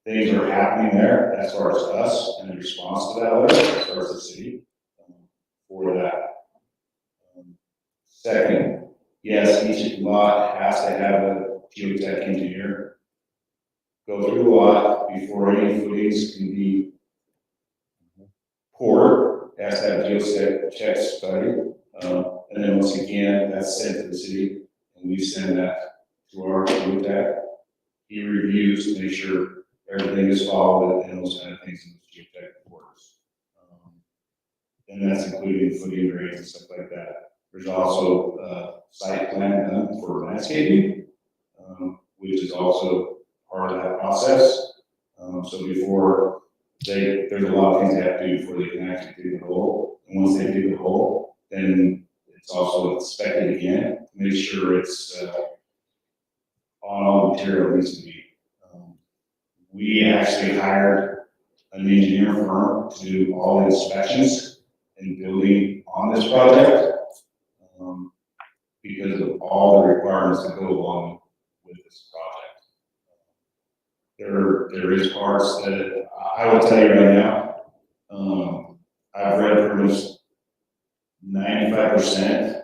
things are happening there as far as us and the response to that letter, as far as the city for that. Second, yes, each lot has to have a geotech engineer go through the lot before any footings can be poured. It has to have a geotech study. And then once again, that's sent to the city, and we send that to our geotech. He reviews to make sure everything is followed and those kind of things in the geotech reports. And that's including footing drains and stuff like that. There's also a site plan done for landscaping, which is also part of that process. So before there's a lot of things they have to do before they can actually dig the hole. And once they dig the hole, then it's also inspected again to make sure it's all the material needs to be. We actually hired an engineer firm to do all the inspections in building on this project, because of all the requirements that go along with this project. There is parts that I will tell you right now, I've read pretty much 95%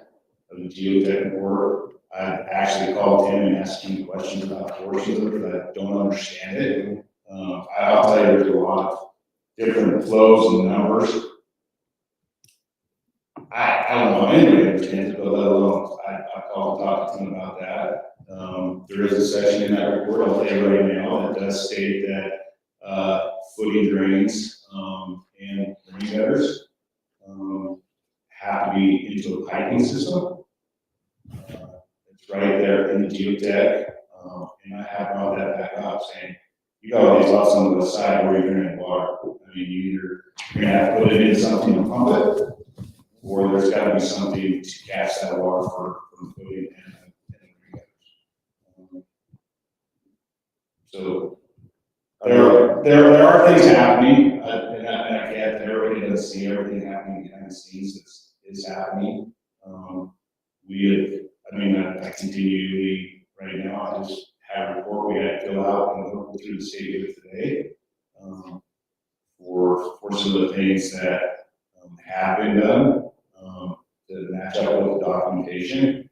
of the geotech report. I've actually called him and asked him questions about portions of it, but I don't understand it. I'll tell you, there's a lot of different flows and numbers. I don't know anybody understands it, but let alone, I called and talked to him about that. There is a section in that report, I'll tell you right now, that does state that footing drains and rain gutters have to be into a piping system. It's right there in the geotech, and I have brought that back up saying, you got all these lots on the side where you're gonna have water. I mean, you're gonna have to put it in something to pump it, or there's gotta be something to catch that water from footing and rain gutters. So there are things happening, and I get everybody doesn't see everything happening behind the scenes. It's happening. I continually right now. I just have a report we had to fill out and go through the state with today for some of the things that have been done to match up with the documentation.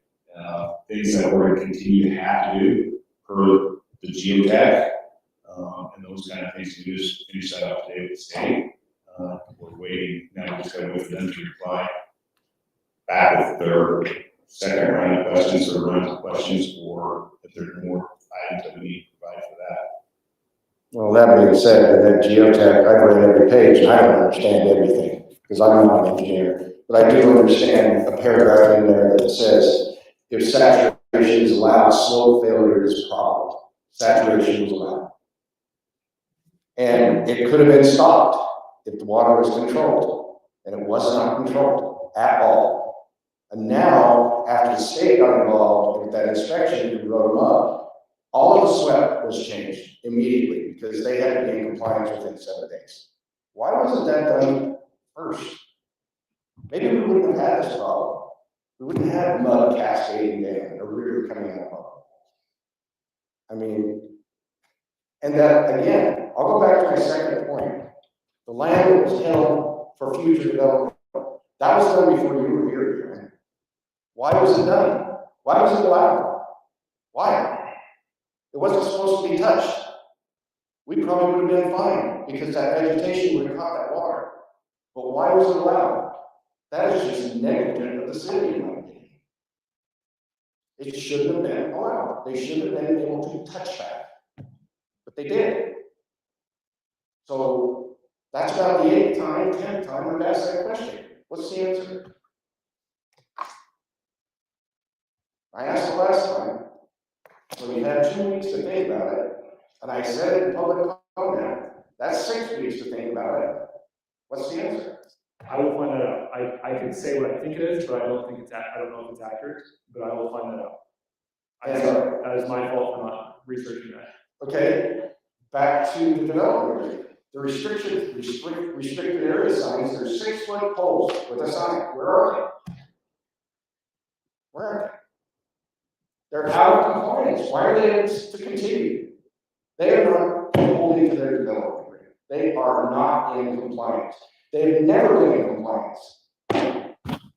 Things that we're going to continue to have to do per the geotech. And those kind of things. We just finished that up today with the state. We're waiting, now we just gotta wait for them to reply back with their second round of questions or round of questions, or if there's more items that we need to provide for that. Well, that being said, that geotech, I've read every page, and I don't understand everything, because I'm not an engineer, but I do understand a paragraph in there that says, if saturation is allowed, slope failure is a problem. Saturation was allowed. And it could have been stopped if the water was controlled, and it was not controlled at all. And now, after the state got involved with that inspection and wrote them up, all of the SWEP was changed immediately because they had to be in compliance within 7 days. Why wasn't that done first? Maybe we wouldn't have had this problem. We wouldn't have mud cascading down or river coming out of mud. I mean, and that, again, I'll go back to my second point. The land that was held for future development, that was done before you were here, man. Why was it done? Why was it allowed? Why? It wasn't supposed to be touched. We probably would have been fine because that vegetation would have caught that water. But why was it allowed? That is just negligent of the city, in my opinion. It shouldn't have been allowed. They shouldn't have been able to touch that. But they did. So that's about the 8th time, 10th time I've asked that question. What's the answer? I asked the last time, when we had 2 weeks to think about it, and I said it in public comment, that's 6 weeks to think about it. What's the answer? I will find that out. I can say what I think it is, but I don't know if it's accurate, but I will find that out. That is my fault for not researching that. Okay, back to the development area. The restricted area signs, there's 6-foot poles with a sign. Where are they? Where are they? They're out of compliance. Why are they to continue? They are not holding to their development area. They are not in compliance. They've never been in compliance.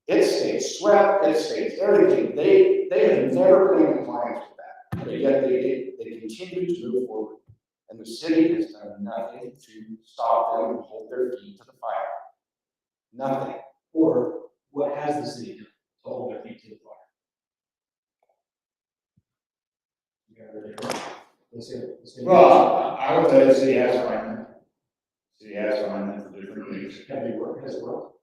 It states SWEP, it states everything. They have never been in compliance with that. But yet they continue to move forward. And the city has done nothing to stop them and hold their feet to the fire. Nothing. Or what has the city done to hold their feet to the fire? Well, I would tell you the city has fine. City has fine for different things. Have they worked? Has it worked?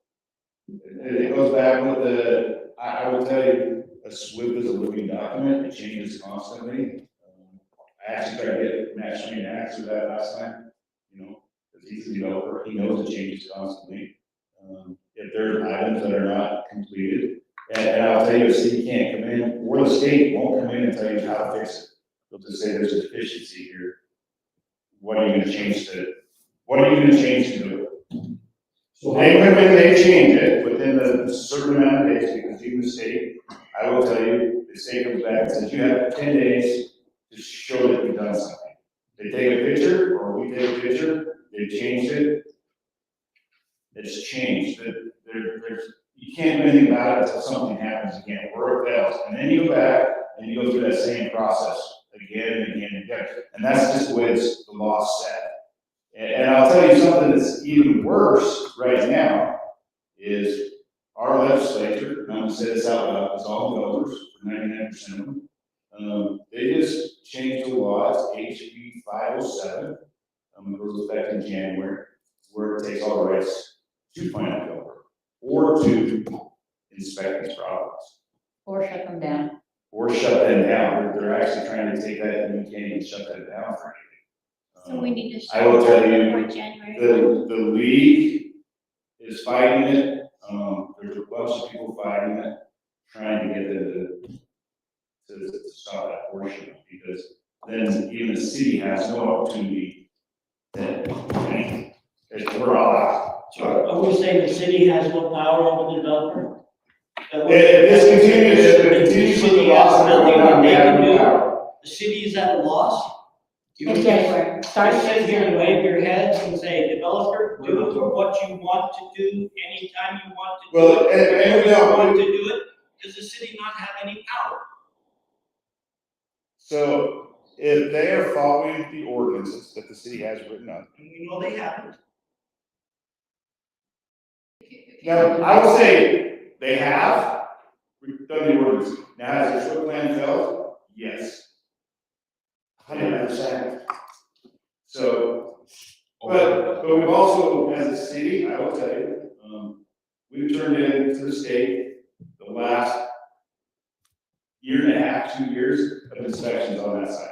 It goes back with the, I would tell you, a SWIP is a living document. It changes constantly. I actually tried to get Matt Shane to answer that last time, because he's a developer. He knows it changes constantly. If there's items that are not completed, and I'll tell you, the city can't come in, or the state won't come in and tell you how to fix it. They'll just say there's a deficiency here. What are you going to change to do it? So When they change it within a certain amount of days, because even the state, I will tell you, the state comes back and says, you have 10 days to show that you've done something. They take a picture, or we take a picture, they changed it. It's changed, you can't do anything about it until something happens again, or it fails, and then you go back, and you go through that same process again and again and again, and that's just the way the law set. And I'll tell you something that's even worse right now, is our legislature, and I'm gonna say this out loud, is all developers, for 99% of them. They just changed the law, it's HB 507, it goes effect in January, where it takes all the rights to find a developer, or to inspect these properties. Or shut them down. Or shut them down, they're actually trying to take that, and you can't even shut that down for anything. So we need to. I will tell you, before January. the league is fighting it, there's a bunch of people fighting it, trying to get it to stop that portion, because then even the city has no opportunity to do anything, because we're all out. Are we saying the city has no power over the developer? If this continues with the laws, Nothing that they can do, power. the city is at a loss? You In just January. sit here and wave your heads and say, developer, do what you want to do, anytime you want to do Well, it. and whenever we you don't- want to do it, does the city not have any power? So if they are following the ordinances that the city has written up. And we know they haven't. Now, I will say, they have, we've done the ordinance. Now, has the trip plan failed? Yes. 100%. So, but we've also, as a city, I will tell you, we've turned in to the state the last year and a half, 2 years of inspections on that site.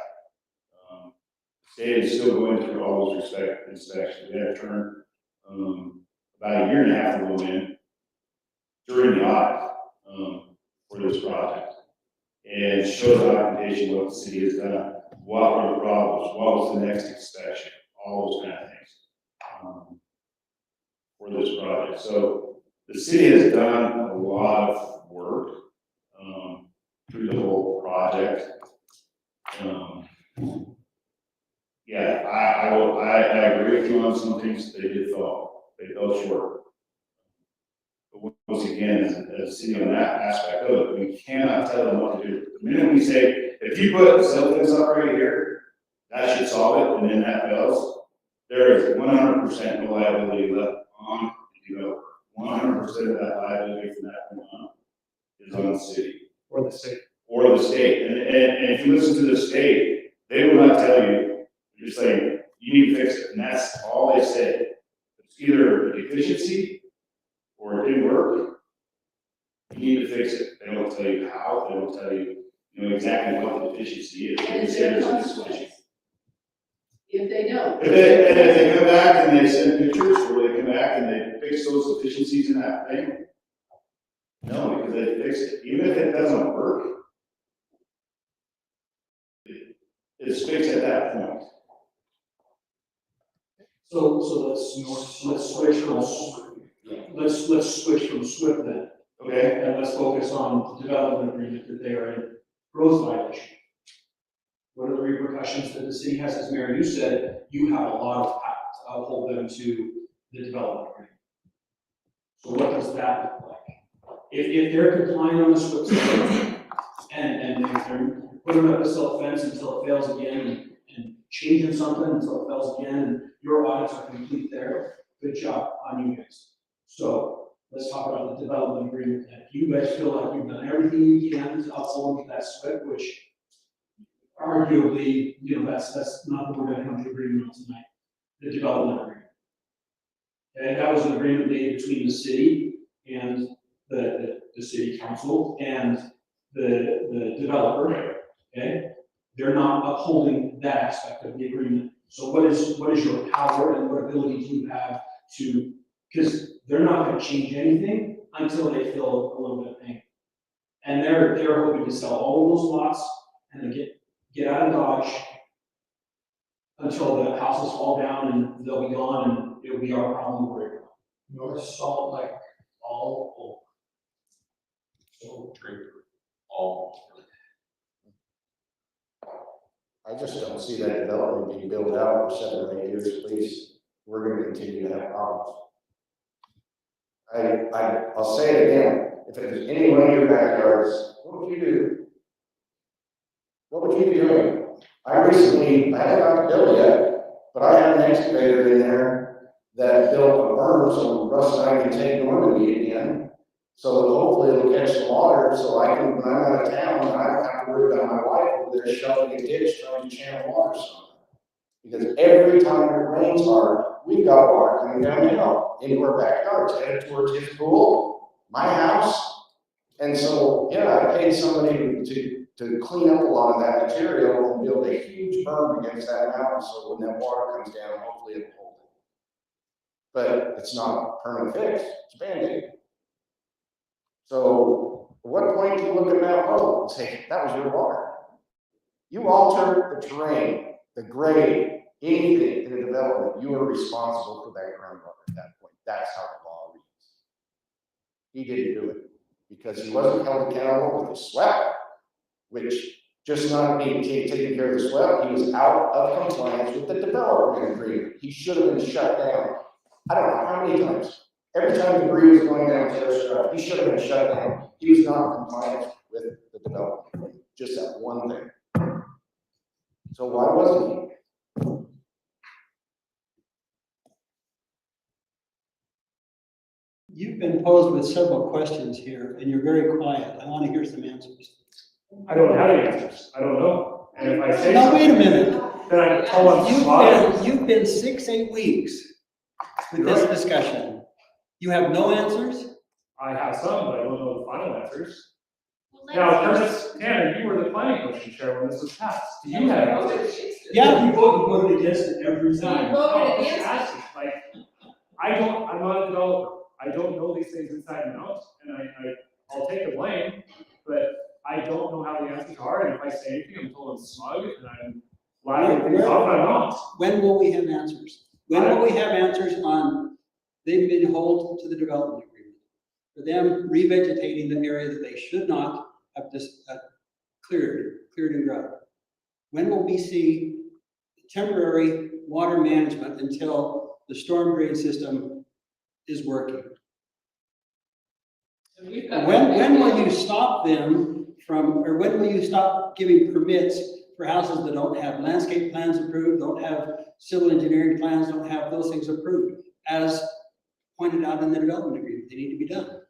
State is still going through all those inspections. We had to turn, about a year and a half ago in during the audit, for this project. And show documentation what the city has done, what were the problems, what was the next inspection, all those kind of things, for this project. So the city has done a lot of work, through the whole project. Yeah, I agree with you on some things they fell short. But once again, as a city on that aspect of it, we cannot tell them what to do. The minute we say, if you put cell phones up right here, that should solve it, and then that fails, there is 100% liability left on the developer. 100% of that liability from that point on is on the city. Or the state. Or the state, and if you listen to the state, they will not tell you, you're saying, you need to fix it, and that's all they say. It's either a deficiency, or it didn't work, you need to fix it. They don't tell you how, they don't tell you, exactly what the deficiency is. They say there's a deficiency. If they don't. If they come back and they send pictures, or they come back and they fix those deficiencies in that thing, no, because they fixed it. Even if it doesn't work, it's fixed at that point. So let's switch from SWIP then. Okay. And let's focus on the development agreement that they are in, growth violation. What are the repercussions that the city has? As Mayor, you said, you have a lot of power to uphold them to the development agreement. So what does that look like? If they're complying on the SWIP side, and they're putting up a silt fence until it fails again, and changing something until it fails again, and your audits are complete there, good job on you guys. So let's talk about the development agreement. If you guys feel like you've done everything you can to uphold that SWIP, which arguably, that's not what we're gonna come to agreement on tonight, the development agreement. And that was an agreement made between the city and the city council and the developer, okay? They're not upholding that aspect of the agreement. So what is your power and what ability do you have to, because they're not gonna change anything until they feel a little bit of pain. And they're hoping to sell all of those lots and then get out of Dodge until the houses fall down and they'll be gone and it'll be our problem to worry about. North Salt Lake, all over. So drink all. I just don't see that development being built out for 7 or 8 years at least. We're gonna continue to have problems. I'll say it again, if it was any one of your backyards, what would you do? What would you be doing? I haven't got the bill yet, but I have an excavator in there that built a berm so Russ and I can take Normandy again. So that hopefully it'll catch the water, so I can, when I'm out of town, I don't have to worry about my wife over there shoveling a ditch trying to channel water somewhere. Because every time it rains hard, we've got water coming down the hill into our backyards, headed towards his pool, my house. And so, yeah, I paid somebody to clean up a lot of that material and build a huge berm against that mountain, so when that water comes down, hopefully it'll hold it. But it's not a permanent fix, it's a Band-Aid. So, at what point do you look at Mount Hope and say, that was your water? You alter the terrain, the grade, anything in a development, you are responsible for that groundwater at that point. That's how the law reads. He didn't do it because he wasn't held accountable with the SWEP, which just not being taking care of the SWEP, he was out of compliance with the development agreement. He should have been shut down. I don't know how many times. Every time the debris was going down Terrace Drive, he should have been shut down. He was not in compliance with the development agreement. Just that one thing. So why wasn't he? You've been posed with several questions here, and you're very quiet. I want to hear some answers. I don't have any answers. I don't know. And if I say Now, something, wait a minute. then I tell them smile. You've been 6-8 weeks with this discussion. You have no answers? I have some, but I don't know the final answers. Now, Curtis, Tanner, you were the planning commission chair when this was passed. Do you have answers? Yeah. You voted against it every time. I'm not a developer. I don't know these things inside and out, and I'll take the blame, but I don't know how the answers are, and if I say anything, I'm told I'm smug, and I'm lying things off, and I'm not. When will we have answers? When will we have answers on, they've been held to the development agreement? For them revegetating the area that they should not have just cleared and ground. When will we see temporary water management until the storm drain system is working? When will you stop them from, or when will you stop giving permits for houses that don't have landscape plans approved, don't have civil engineering plans, don't have those things approved, as pointed out in the development agreement? They need to be done.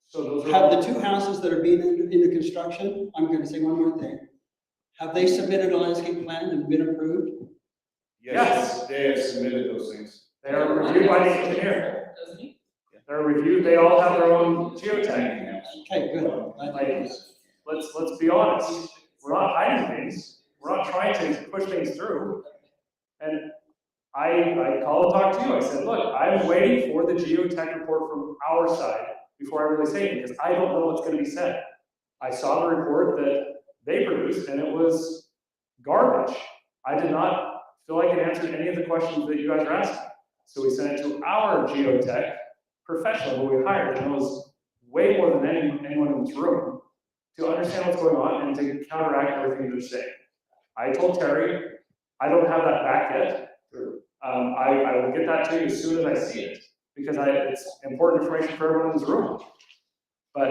So those Have the 2 houses that are being into construction, I'm going to say one more thing. Have they submitted a landscape plan and been approved? Yes. They have submitted those things. They are reviewed by the engineer. They're reviewed, they all have their own geotech. Okay, good. Like, let's be honest. We're not hiding things. We're not trying to push things through. And I called and talked to you. I said, look, I'm waiting for the geotech report from our side before I really say it, because I don't know what's going to be said. I saw the report that they produced, and it was garbage. I did not feel like it answered any of the questions that you guys are asking. So we sent it to our geotech professional who we hired, and knows way more than anyone in this room, to understand what's going on and to counteract everything they're saying. I told Terry, I don't have that back yet. I will get that to you as soon as I see it, because it's important information for everyone in this room. But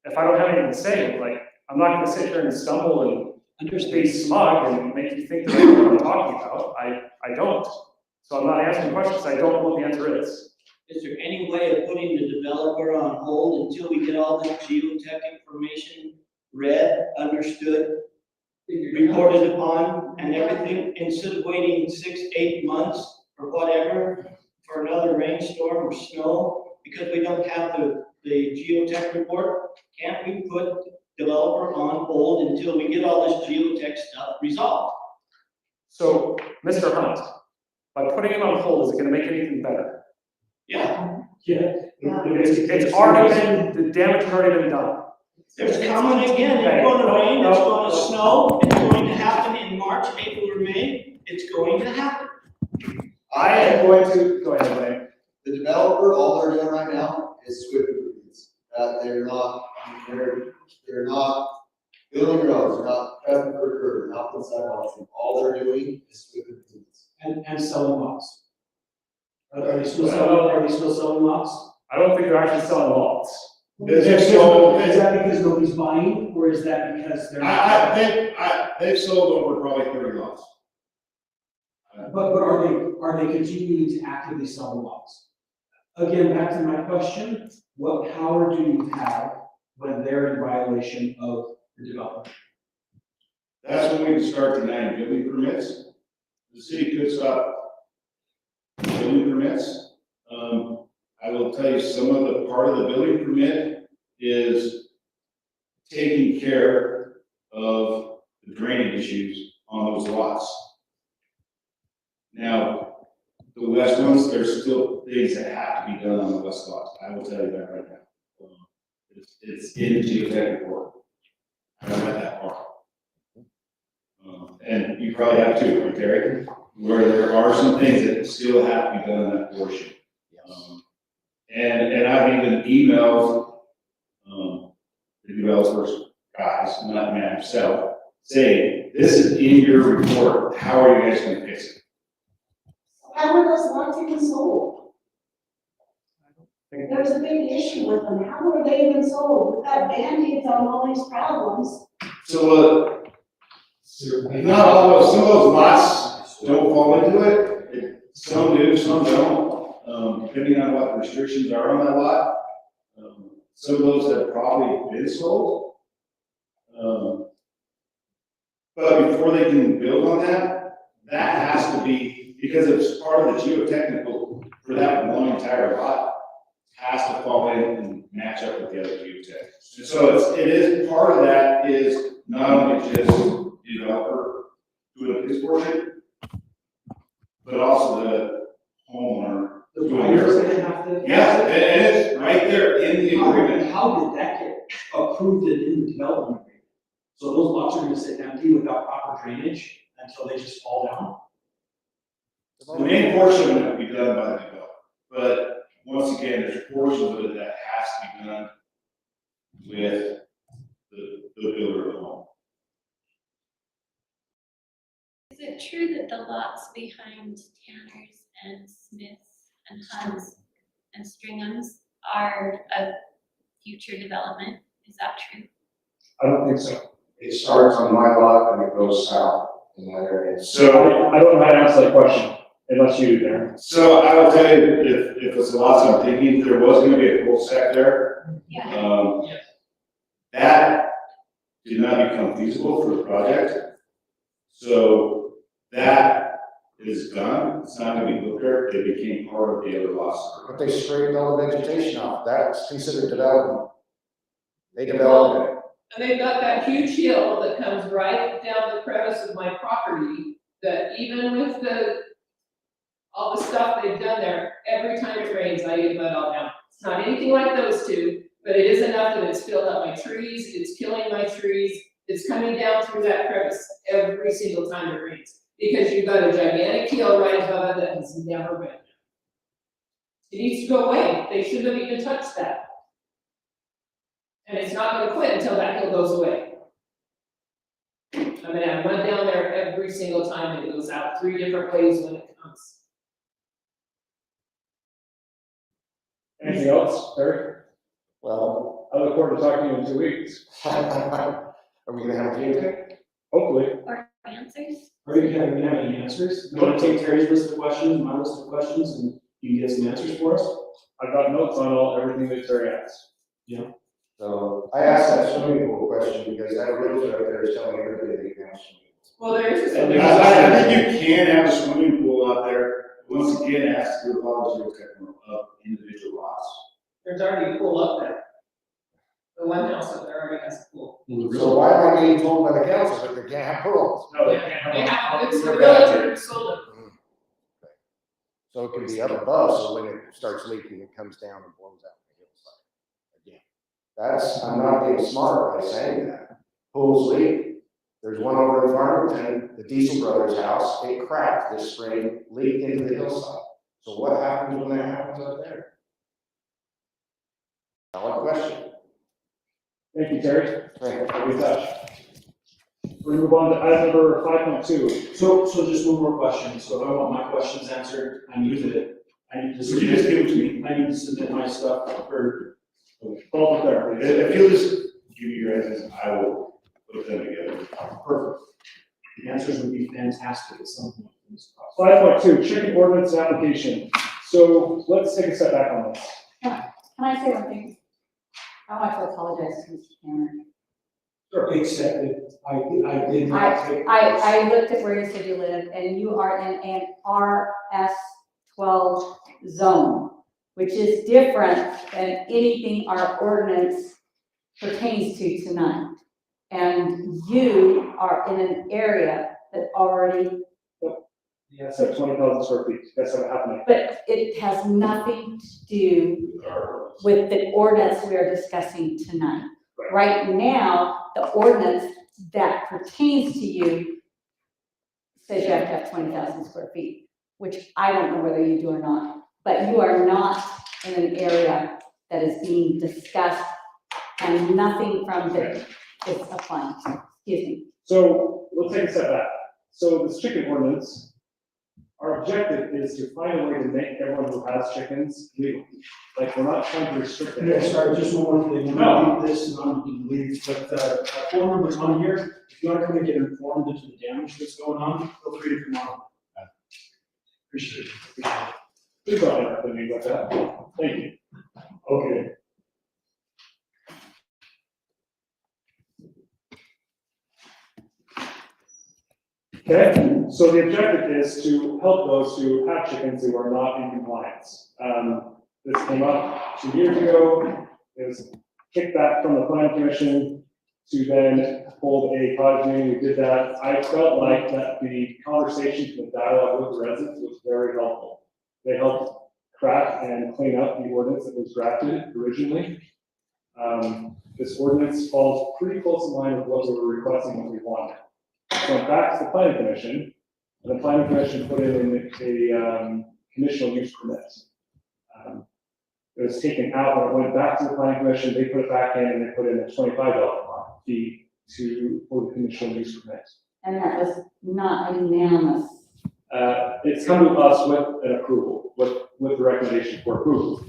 if I don't have anything to say, like, I'm not gonna sit here and stumble and be smug and make you think that I know what I'm talking about. I don't. So I'm not answering questions. I don't know what the answer is. Is there any way of putting the developer on hold until we get all this geotech information read, understood, reported upon, and everything, instead of waiting 6-8 months or whatever for another rainstorm or snow, because we don't have the geotech report? Can't we put developer on hold until we get all this geotech stuff resolved? So, Mr. Hunt, by putting him on hold, is it gonna make anything better? Yeah. It's already been, the damage has already been done. There's coming again, it's gonna rain, it's gonna snow, it's going to happen in March, April, or May, it's going to happen. I am going to, go ahead, Wayne. The developer, all they're doing right now is sweeping improvements. They're not building roads, they're not cutting for curb, they're not putting sidewalks in. All they're doing is sweeping improvements. And selling lots. Are they still selling lots? I don't think they're actually selling lots. Is that because nobody's buying, or is that because they're not? They've sold over probably 30 lots. But are they continuing to actively sell lots? Again, back to my question, what power do you have when they're in violation of the development? That's when we start denying building permits. The city could stop building permits. I will tell you, some of the part of the building permit is taking care of the drainage issues on those lots. Now, the west ones, there's still things that have to be done on the west lots. I will tell you that right now. It's in the geotechnical work. I don't have that part. And you probably have too, right, Terry? Where there are some things that still have to be done in that portion. And I've even emailed the developers, guys, not me myself, saying, this is in your report, how are you guys gonna fix it? How are those lots even sold? There's a big issue with them. How are they even sold? We've got Band-Aids on all these problems. So, not all of, some of those lots don't fall into it. Some do, some don't, depending on what the restrictions are on that lot. Some of those have probably been sold. But before they can build on that, that has to be, because it's part of the geotechnical for that one entire lot, has to fall in and match up with the other geotech. And so it is, part of that is not only just developer doing his portion, but also the homeowner. The buyer's gonna have to. Yeah, and it's right there in the agreement. How did that get approved in the development agreement? So those lots are gonna sit empty without proper drainage until they just fall down? The main portion will be done by the developer, but once again, there's portions of it that has to be done with the builder of the home. Is it true that the lots behind Tanner's and Smith's and Hunt's and Stringham's are a future development? Is that true? I don't think so. It starts on my lot and it goes south in that area. So I don't know how to answer that question, unless you do, Darren. So I will tell you, if it's the lots I'm thinking, there was gonna be a cul-de-sac there. That did not become feasible for the project. So that is done. It's not gonna be built there. It became part of the other lots. But they straightened all the vegetation off. That's considered development. They developed it. And they've got that huge hill that comes right down the crevice of my property, that even with all the stuff they've done there, every time it rains, I get mud all down. It's not anything like those two, but it is enough that it's filled up my trees, it's killing my trees, it's coming down through that crevice every single time it rains. Because you've got a gigantic hill right above it that has never been. It needs to go away. They shouldn't have even touched that. And it's not gonna quit until that hill goes away. I'm gonna have mud down there every single time, and it goes out 3 different ways when it comes. Anything else, Eric? Well, I look forward to talking to you in 2 weeks. Are we gonna have a meeting? Hopefully. Or answers? Are you gonna have any answers? You wanna take Terry's list of questions, my list of questions, and you get some answers for us? I've got notes on everything that Terry asked. Yeah. So I asked that swimming pool question because that realtor up there is telling everybody they can have swimming pools. Well, there is a. I think you can have a swimming pool out there. Once again, it has to do with all the geotechnical of individual lots. There's already a pool up there. The one house up there already has a pool. So why am I being told by the council that they can't have pools? No, they can't have They one. have, it's the realtor who sold it. So it can be up above, so when it starts leaking, it comes down and blows out the hillside again. That's, I'm not being smart by saying that. Pools leak. There's one over in Farmington, the Diesel Brothers house, it cracked this spring, leaked into the hillside. So what happens when that happens up there? Valid question. Thank you, Terry. Right. Good touch. We're gonna move on to item number 5.2. So just one more question. So if I want my questions answered, I need to Would you just give it to me? I need to submit my stuff for. Call the clerk, please. If you'll just give me your answers, I will put them together. Perfect. The answers would be fantastic at some point in this process. 5.2, chicken ordinance application. So let's take a step back on this. Can I say one thing? I want to apologize to Mr. Cameron. Accepted. I did not take. I looked at where you said you live, and you are in an RS12 zone, which is different than anything our ordinance pertains to tonight. And you are in an area that already, Yeah, so 20,000 square feet, that's not happening. but it has nothing to do with the ordinance we are discussing tonight. Right now, the ordinance that pertains to you says you have to have 20,000 square feet, which I don't know whether you do or not, but you are not in an area that is being discussed, and nothing from it is applying. Excuse me. So let's take a step back. So this chicken ordinance, our objective is to find a way to make everyone who has chickens legal. Like, we're not trying to restrict Yeah, it. sorry, just one more thing. I'm gonna leave this and I'm gonna leave, but, phone number's on here. If you want to come and get informed into the damage that's going on, feel free to come on. Appreciate it. Please don't interrupt me like that. Thank you. Okay. Okay, so the objective is to help those who have chickens who are not in compliance. This came up 2 years ago. It was kicked back from the planning commission to then hold a cottage meeting. We did that. I felt like that the conversation, the dialogue with the residents was very helpful. They helped craft and clean up the ordinance that was drafted originally. This ordinance falls pretty close in line with what we were requesting, what we wanted. So went back to the planning commission, and the planning commission put in a conditional use permit. It was taken out when it went back to the planning commission. They put it back in, and they put in a $25 fee for the conditional use permit. And that was not unanimous. It's come to us with an approval, with the recommendation for approval.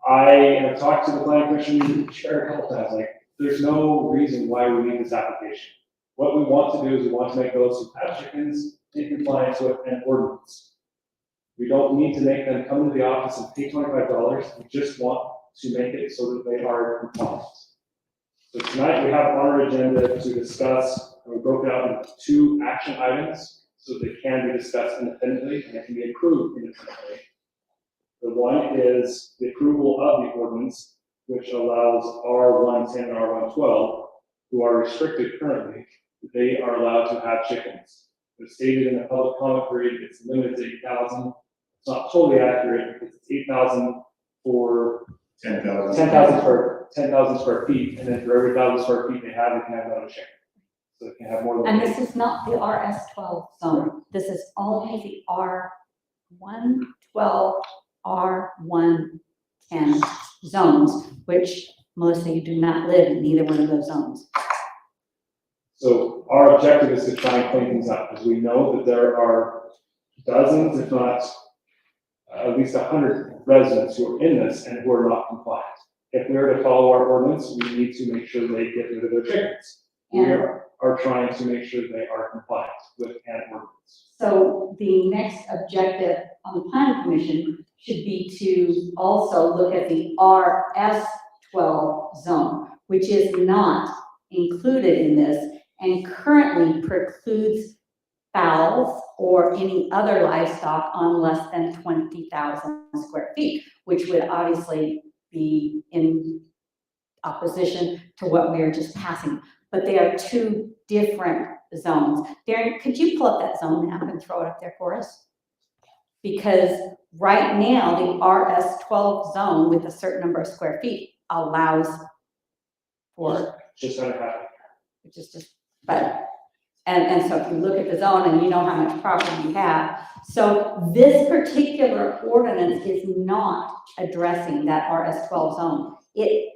I have talked to the planning commission chair a couple times, like, there's no reason why we need this application. What we want to do is we want to make those who have chickens in compliance with an ordinance. We don't need to make them come to the office and pay $25. We just want to make it so that they are compliant. So tonight we have on our agenda to discuss, and we broke it out into 2 action items so they can be discussed independently and they can be approved independently. The one is the approval of the ordinance, which allows R110 and R112, who are restricted currently, they are allowed to have chickens. It's stated in the public comment period, it's limited to 8,000. It's not totally accurate because it's 8,000 for 10,000 square feet, and then for every 1,000 square feet they have, they can have another chicken. So they can have more than. And this is not the RS12 zone. This is only the R112, R110 zones, which Melissa, you do not live in either one of those zones. So our objective is to try and clean things up, because we know that there are dozens, if not at least 100 residents who are in this and who are not compliant. If we are to follow our ordinance, we need to make sure they get rid of their chickens. We are trying to make sure they are compliant with an ordinance. So the next objective on the planning commission should be to also look at the RS12 zone, which is not included in this and currently precludes fowls or any other livestock on less than 20,000 square feet, which would obviously be in opposition to what we are just passing. But they are 2 different zones. Darren, could you pull up that zone map and throw it up there for us? Because right now, the RS12 zone with a certain number of square feet allows for. Just how it happened. Which is just, but And so if you look at the zone and you know how much property you have, so this particular ordinance is not addressing that RS12 zone. It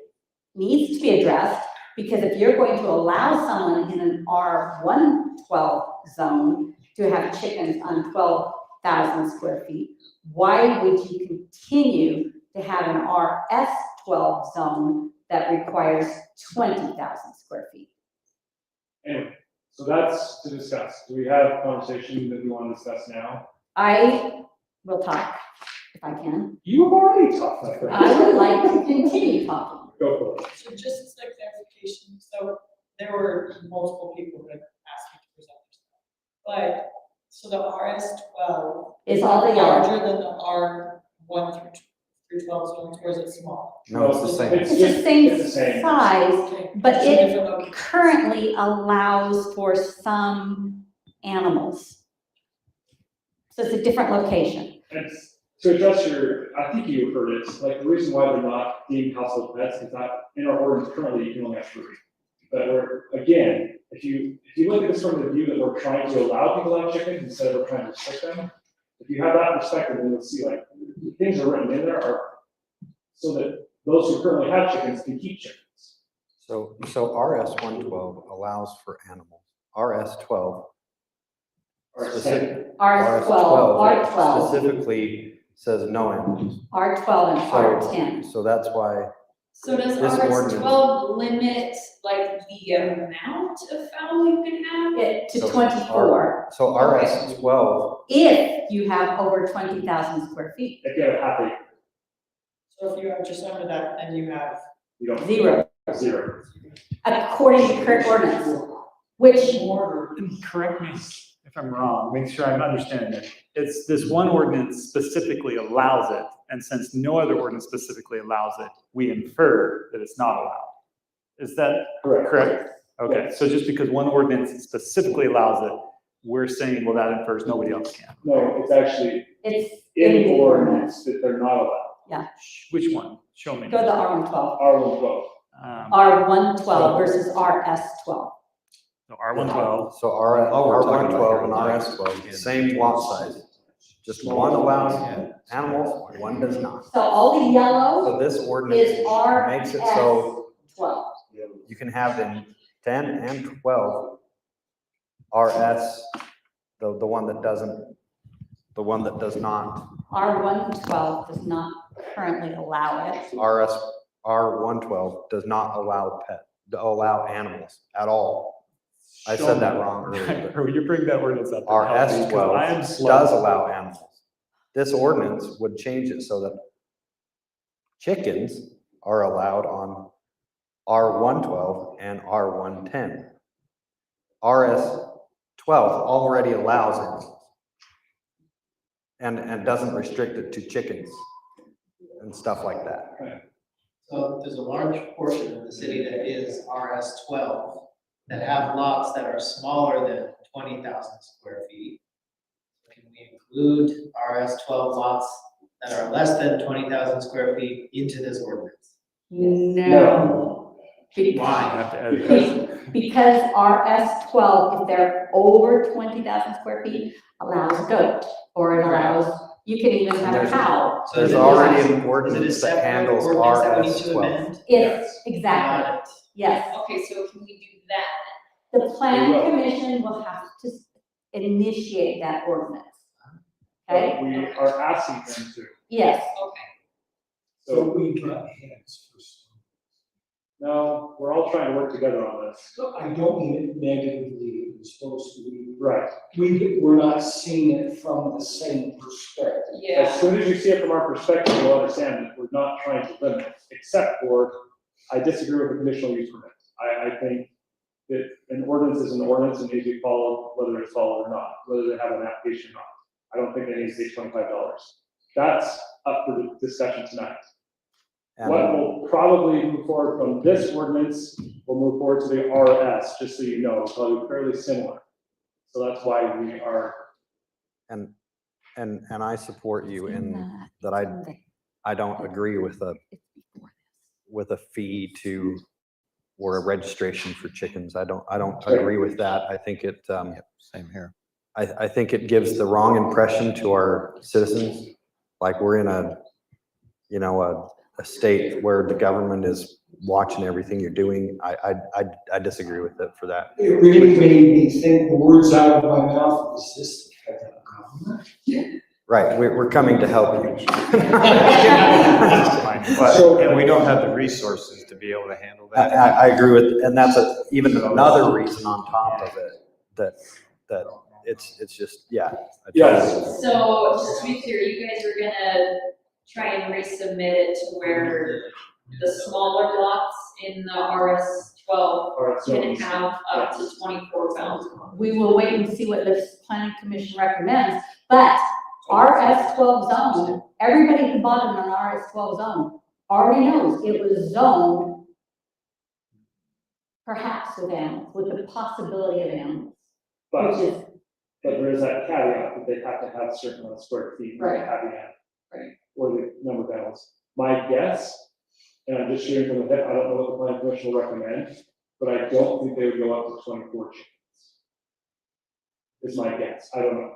needs to be addressed, because if you're going to allow someone in an R112 zone to have chickens on 12,000 square feet, why would you continue to have an RS12 zone that requires 20,000 square feet? Anyway, so that's to discuss. Do we have a conversation that we want to discuss now? I will talk if I can. You've already talked. I would like to continue talking. Go for it. So just as a clarification, so there were multiple people that asked me to present this. But, so the RS12 Is all the yellow. larger than the R1 through 12 zones, or is it small? No, it's the same. It's the same It's the same. size, Okay, but it's a it different location. currently allows for some animals. So it's a different location. And to address I think you heard it, like the reason why they're not deemed household pets is that in our ordinance currently, you can only have 3. But again, if you look at this from the view that we're trying to allow people to have chickens instead of trying to restrict them, if you have that perspective, then you'll see like the things that are written in there are so that those who currently have chickens can keep chickens. So RS112 allows for animals. RS12 specific, R12 specifically says no animals. R12 and So, R10. so that's why So does this ordinance- RS12 limit like the amount of fowl you can have? It to So 24, So RS12, if you have over 20,000 square feet. If you have a half acre, So if you have just under that, then you have. you don't. Zero. 0. According to current ordinance, which, And correct me if I'm wrong, make sure I'm understanding it. It's this one ordinance specifically allows it, and since no other ordinance specifically allows it, we infer that it's not allowed. Is that correct? Okay, so just because one ordinance specifically allows it, we're saying, well, that infers nobody else can. No, it's actually it's in the ordinance that they're not allowed. Yeah. Which one? Show me. Go to the R112. R112. R112 versus RS12. So R112. so R112 and RS12, same lot size. Just one allows animals, one does not. So all the yellow So this ordinance is makes it so RS12. you can have in 10 and 12 RS, the one that does not, R112 does not currently allow it. R112 does not allow animals at all. I said that wrong earlier. When you bring that ordinance up. I am RS12 slow. does allow animals. This ordinance would change it so that chickens are allowed on R112 and R110. RS12 already allows animals and doesn't restrict it to chickens and stuff like that. So there's a large portion of the city that is RS12 that have lots that are smaller than 20,000 square feet. Can we include RS12 lots that are less than 20,000 square feet into this ordinance? No. Why? Because RS12, if they're over 20,000 square feet, allows a goat, or it allows, you can even have a cow. So There's is it- already is an it a ordinance that separate handles ordinance that we need to RS12. amend? Yes, exactly, Got it. yes. Okay, so can we do that? The planning commission will have to initiate that ordinance. Okay? But we are asking them to. Yes. Okay. So we got hands for some. no, we're all trying to work together on this. I don't mean it negatively, it's supposed to be. Right. We're not seeing it from the same perspective. As soon as you see it from our perspective, you'll understand that we're not trying to limit, except for, I disagree with the conditional use permit. I think that an ordinance is an ordinance and needs to be followed, whether it's followed or not, whether they have an application or not. I don't think they need to say $25. That's up for the discussion tonight. And- What will probably move forward from this ordinance will move forward to the RS, just so you know, probably fairly similar. So that's why we are. And I support you in that I don't agree with a fee to or a registration for chickens. I don't agree with that. I think it, Same here. I think it gives the wrong impression to our citizens, like we're in a, you know, a state where the government is watching everything you're doing. I disagree with it for that. It really made me think the words out of my mouth, is this the federal government? Right, we're coming to help you. But, and we don't have the resources to be able to handle that. I agree with, and that's even another reason on top of it, that it's just, yeah. Yes. So just to be clear, you guys are gonna try and resubmit it to where the smaller lots in the RS-12 can have up to 24,000. We will wait and see what the planning commission recommends, but RS-12 zone, everybody who bought in an RS-12 zone already knows it was zoned perhaps with animals, with the possibility of animals, But, which is, but there is that caveat that they have to have a certain amount of square feet. Right. Caveat. Right. Or the number of animals. My guess, and I'm just shooting from the hip, I don't know what the planning commission will recommend, but I don't think they would go up to 24 chickens. Is my guess, I don't know.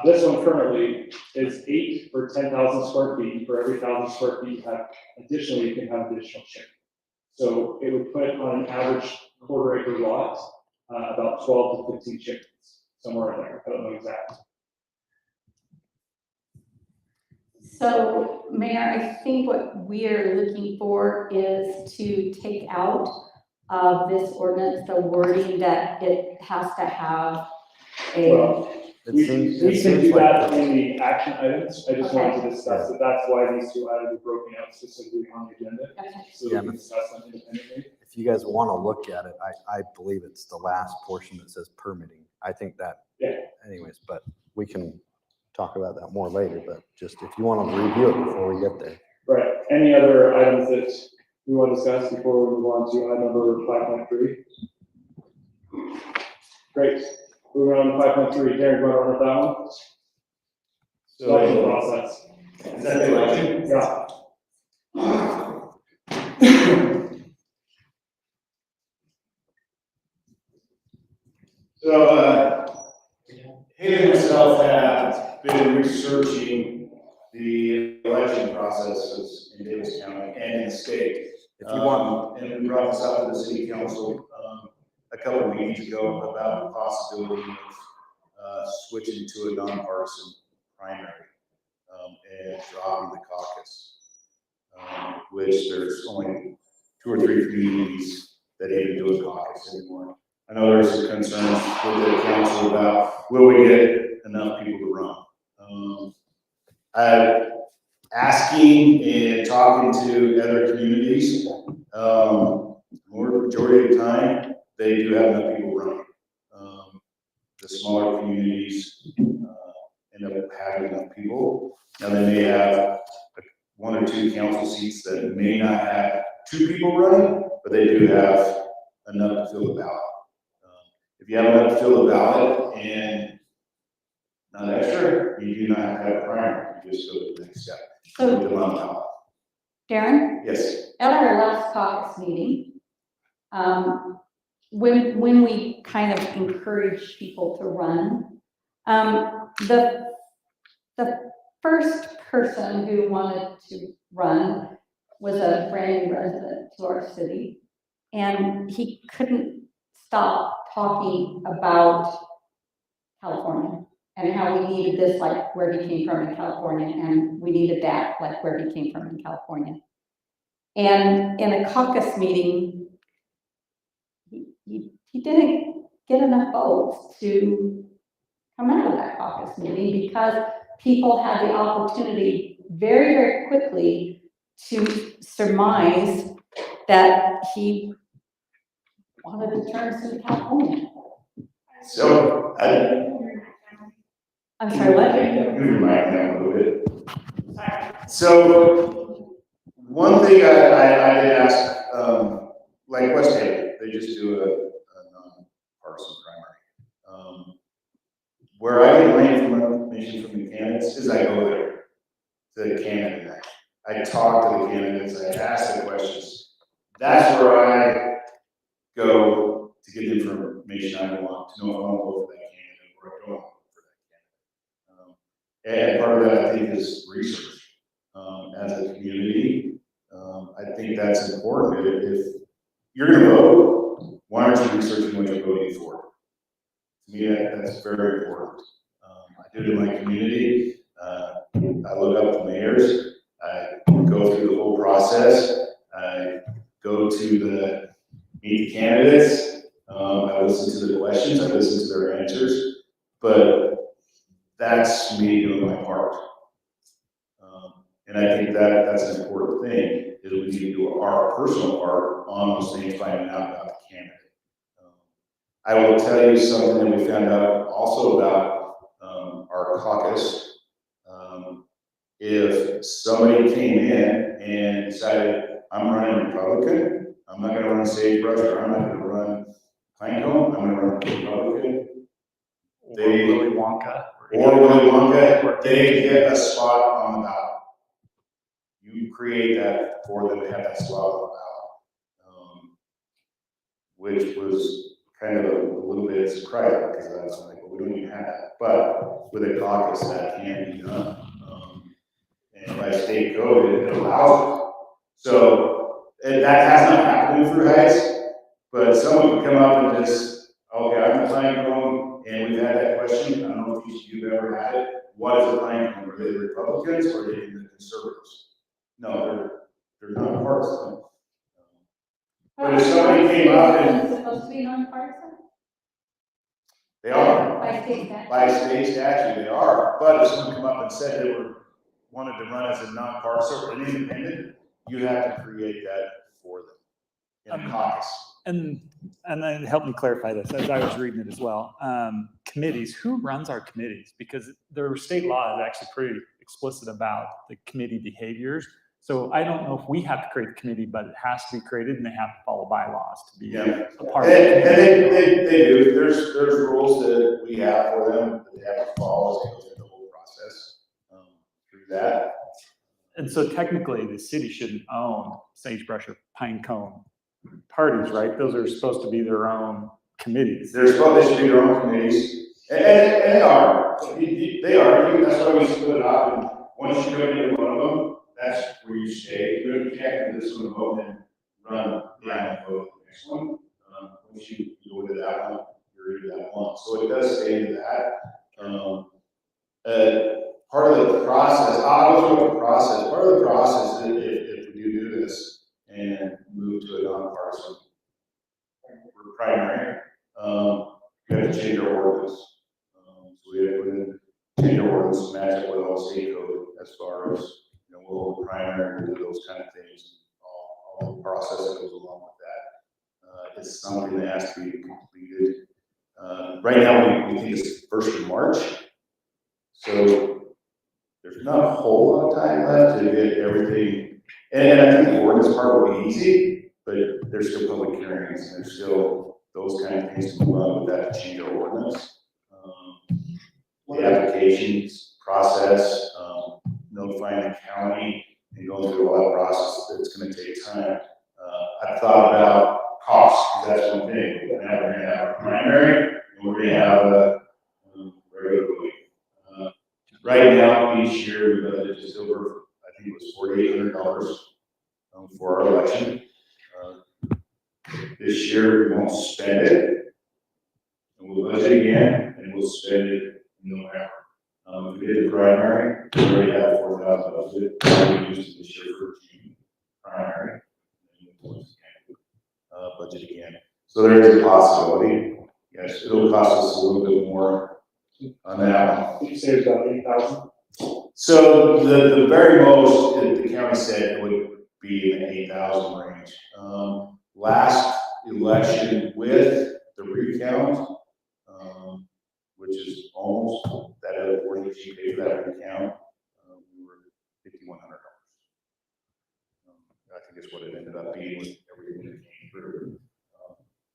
This one currently is 8 for 10,000 square feet. For every 1,000 square feet you have, additionally, you can have additional chicken. So it would put on an average quarter acre lot, about 12 to 15 chickens, somewhere in there. I don't know exactly. so Mayor, I think what we're looking for is to take out of this ordinance the wording that it has to have a. Well, we can do that in the action items. I just wanted to discuss that. That's why these two items are broken out specifically on the agenda. So we can discuss them independently. If you guys want to look at it, I believe it's the last portion that says permitting. I think that, anyways, but we can talk about that more later, but just if you want to review it before we get there. Right. Any other items that we want to discuss before we move on to item number 5.3? Great. Moving on to 5.3, Darren, go on with that one. Selection process. Is that the election? Yeah. So, Haley and myself have been researching the election processes in Davis County and in the state. If you want, and we brought this up to the city council a couple of meetings ago about the possibility of switching to a nonpartisan primary and dropping the caucus, which there's only 2 or 3 communities that even do a caucus anymore. I know there's some concerns with the council about will we get enough people to run. Asking and talking to other communities, majority of the time, they do have enough people running. The smaller communities end up having enough people. Now they may have 1 or 2 council seats that may not have 2 people running, but they do have enough to fill the ballot. If you have enough to fill the ballot and not extra, you do not have to have a primary. You just go to the next step. So, Darren? Yes. At our last caucus meeting, when we kind of encouraged people to run, the first person who wanted to run was a brand new resident to our city, and he couldn't stop talking about California and how we needed this like where he came from in California, and we needed that like where he came from in California. And in a caucus meeting, he didn't get enough votes to come out of that caucus meeting because people had the opportunity very, very quickly to surmise that he wanted to turn to California. So, I'm sorry, what? Move your mic down a little bit. So, one thing I did ask, like West Haven, they just do a non-partisan primary. Where I get my information from the candidates is I go there to the candidate. I talk to the candidates, I ask the questions. That's where I go to get the information I want, to know if I want to vote for that candidate or I don't want to vote for that candidate. And part of that, I think, is research. As a community, I think that's important. If you're going to vote, why aren't you researching what you're voting for? To me, that's very important. I do it in my community. I look up the mayors. I go through the whole process. I go to meet the candidates. I listen to the questions. I listen to their answers. But that's me doing my part. And I think that's an important thing, is we need to do our personal part on those things, finding out about the candidate. I will tell you something that we found out also about our caucus. If somebody came in and decided, I'm running Republican, I'm not going to run Sagebrush, or I'm not going to run Pinecone, I'm going to run Republican. Willy Wonka. They get a spot on the ballot. You create that for them to have that spot on the ballot, which was kind of a little bit surprising, because I was like, well, we don't even have that. But with a caucus, that can be done. And by state code, it allows it. So that has not happened in Fruit Heights, but someone could come up and just, okay, I'm a Pinecone, and we've had that question. I don't know if each of you have ever had it. What is a Pinecone? Are they the Republicans or are they the conservatives? No, they're not partisan. But if somebody came up and Is it supposed to be nonpartisan? they are. By state statute. By state statute, they are. But if someone come up and said they wanted to run as a nonpartisan or an independent, you have to create that for them in a caucus. And then help me clarify this, as I was reading it as well. Committees, who runs our committees? Because their state law is actually pretty explicit about the committee behaviors. So I don't know if we have to create the committee, but it has to be created and they have to follow bylaws to be a part of it. And they do. There's rules that we have for them that they have to follow as they go through the whole process through that. And so technically the city shouldn't own Sagebrush or Pinecone parties, right? Those are supposed to be their own committees. They should be their own committees. And they are. They are. That's why we split it up. And once you go into one of them, that's where you stay. You can't do this one vote and run and vote the next one. Once you go into that one, you're into that one. So it does stay into that. Part of the process, I'll go through the process. Part of the process is if we do this and move to a nonpartisan primary, we have to change our ordinance. So we have to change our ordinance to match up with all state code as far as, we'll hold primary, we'll do those kind of things, all the process that goes along with that. It's something that has to be completed. Right now, we think it's 1st of March. So there's not a whole lot of time left to get everything. And I think the ordinance part will be easy, but there's still public hearings and there's still those kind of things to move on with that to change our ordinance. The applications process, notifying the county and going through all that process, it's going to take time. I've thought about costs, because that's one thing. Now we're going to have a primary and we're going to have a regular voting. Right now, each year we budget just over, I think it was $4,800 for our election. This year we won't spend it, and we'll budget again, and we'll spend it in November. If we did the primary, we already have $4,000 budget. We used it this year for June primary, and we'll budget again. So there is a possibility. Yes, it'll cost us a little bit more on that one. Did you say it's about 8,000? So the very most that the county said would be in the 8,000 range. Last election with the recount, which is almost that other 40 you pay for that recount, we were $5,100. I think it's what it ended up being with everything that came through.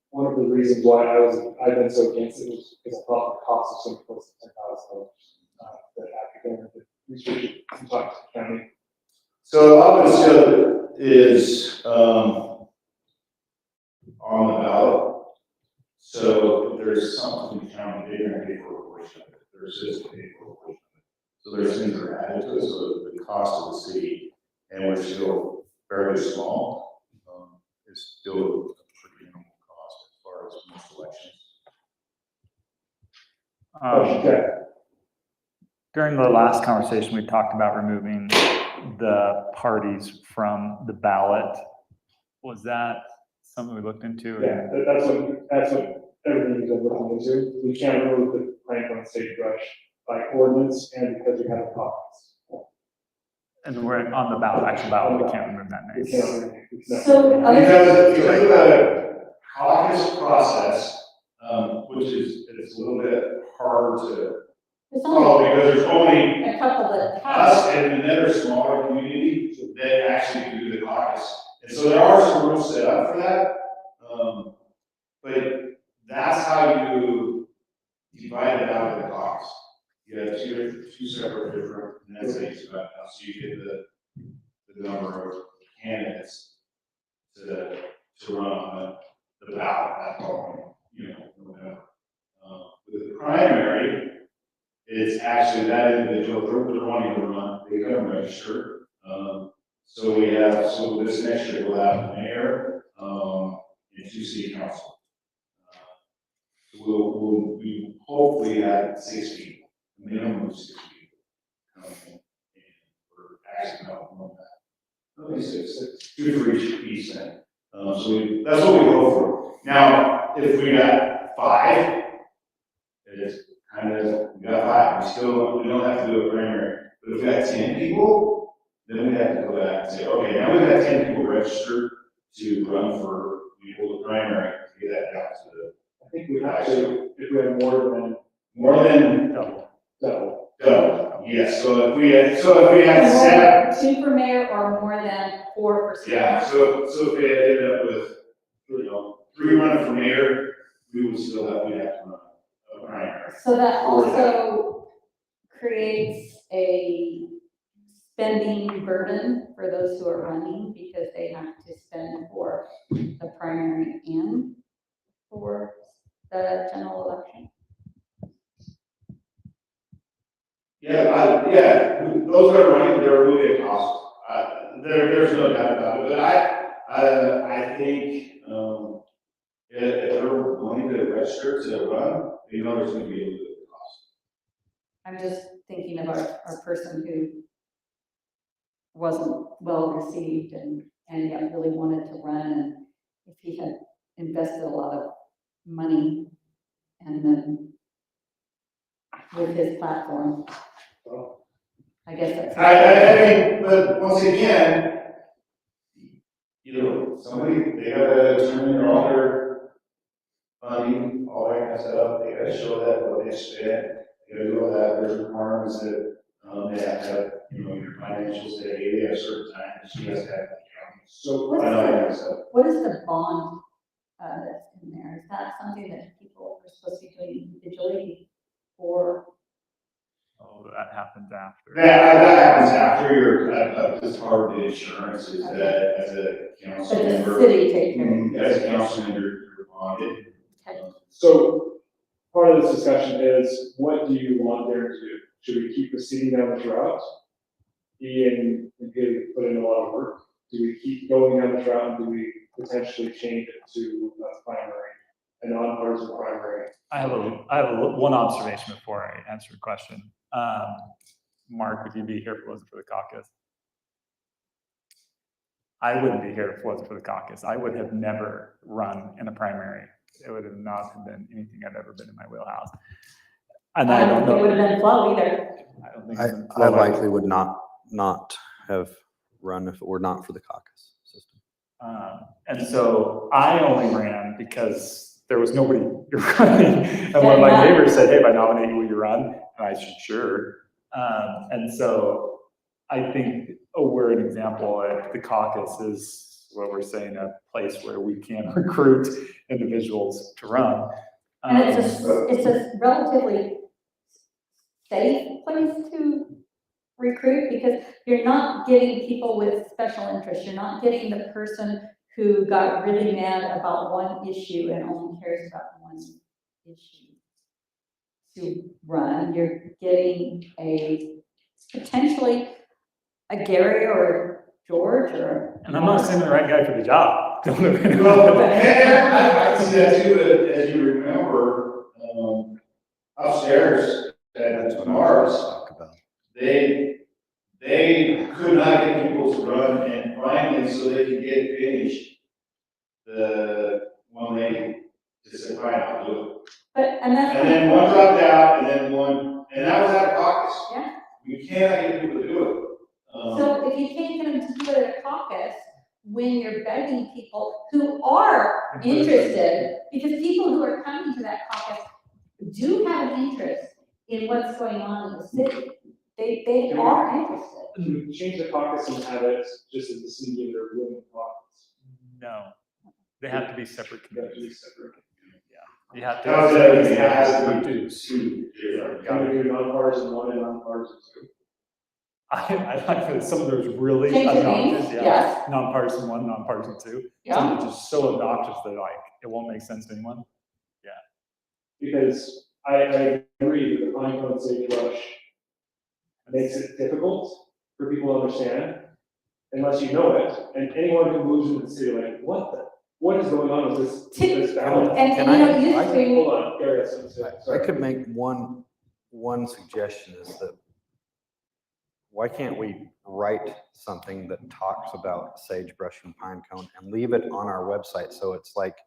One of the reasons why I've been so against it was because I thought the cost of something close to $10,000 that academic research and talk to the county. So a lot of this is on the ballot there's something in town, they're gonna pay for a portion of it, their citizens pay for a portion of it. So there's things that are added to it, so the cost of the city, and we're still fairly small, is still a pretty minimal cost as far as most elections. During the last conversation, we talked about removing the parties from the ballot. Was that something we looked into? Yeah, that's what everything is looking into. We can't remove the Franklin sagebrush by ordinance and because we have a caucus. And we're on the ballot, actual ballot, we can't remove that name. We can't remove it. So, Because of the caucus process, which is, it's a little bit harder to It's follow only because there's only a couple that us have. and another smaller community that actually do the caucus. And so there are some rules set up for that. But that's how you divide it out of the caucus. You have two separate different, and that's how you divide it out. So you get the number of candidates to run on the ballot at all, November. With the primary, it's actually that individual, they're wanting to run, they come register. So this next year we'll have the mayor, and 2 city council. We hopefully have 6 people, a minimum of 6 people. Or actually, no, more than that. Maybe 6, 2 for each thing. That's what we hope for. Now, if we got 5, it's kind of, we got 5, we don't have to do a primary. But if we got 10 people, then we have to go back and say, okay, now we've got 10 people registered to run for the primary, to get that down to the. I think we have to, if we have more than double. Yes, so if we had 7. 2 for mayor or more than 4 for city. Yeah, so if we had ended up with, 3 running for mayor, we'd have to run a primary. So that also creates a spending burden for those who are running because they have to spend for the primary and for the general election. Those that are running, they're really a cost. There's no doubt about it, but I think, if they're willing to register to run, there's gonna be a little bit of cost. I'm just thinking of our person who wasn't well received and yet really wanted to run, and if he had invested a lot of money and then with his platform, I guess that's. I mean, but once again, somebody, they gotta turn in all their funding, all that kind of stuff, they gotta show that what they spent, they gotta do all that, there's requirements that, they have to have, your financials, they have certain time, that she has to have the accounting. So, What is the bond that's in there? Is that something that people are supposed to be doing individually or? Oh, that happens after. That happens after you're, as part of the insurance, is that as a council But the member. city take care of it. As a council member, you're bonded. So part of this discussion is, what do you want there to do? Should we keep proceeding down this route? Ian put in a lot of work. Do we keep going down this route, and do we potentially change it to a primary, a nonpartisan primary? I have one observation before I answer your question. Mark, would you be here if it wasn't for the caucus? I wouldn't be here if it wasn't for the caucus. I would have never run in a primary. It would have not have been anything I've ever been in my wheelhouse. And I don't know. It would have been Flo either. I don't think I likely would not have run if it were not for the caucus system. And so I only ran because there was nobody running. And one of my neighbors said, hey, if I nominate you, will you run? And I said, sure. And so I think we're an example at the caucus is what we're saying, a place where we can recruit individuals to run. And it's a relatively safe place to recruit because you're not getting people with special interests. You're not getting the person who got really mad about one issue and only cares about one issue to run. You're getting potentially a Gary or George or. And I'm not saying the right guy for the job. Well, and I can see that too, but as you remember, upstairs at Mars, they could not get people to run, and finally, so they could get finished, the one they just said, fine, I'll do it. And then one dropped out, and then one, and that was at a caucus. Yeah. You cannot get people to do it. So if you can't get them to do it at a caucus, when you're begging people who are interested, because people who are coming to that caucus do have an interest in what's going on in the city. They are interested. Can we change the caucus and have it just as the city give their willing caucus? No, they have to be separate committees. Yeah, you have to. How's that? It has to be two different. Can we do nonpartisan one and nonpartisan two? I like that some of those really Change the obnoxious, names? yeah, Yes. nonpartisan one, nonpartisan two. Yeah. Some are just so obnoxious that like, it won't make sense to anyone. Yeah. Because I agree that the Pinecone sagebrush makes it difficult for people to understand unless you know it. And anyone who moves into the city, like, what is going on with this balance? Hold on, Gary, has something to say. I could make one suggestion is that why can't we write something that talks about sagebrush and pine cone and leave it on our website so it's like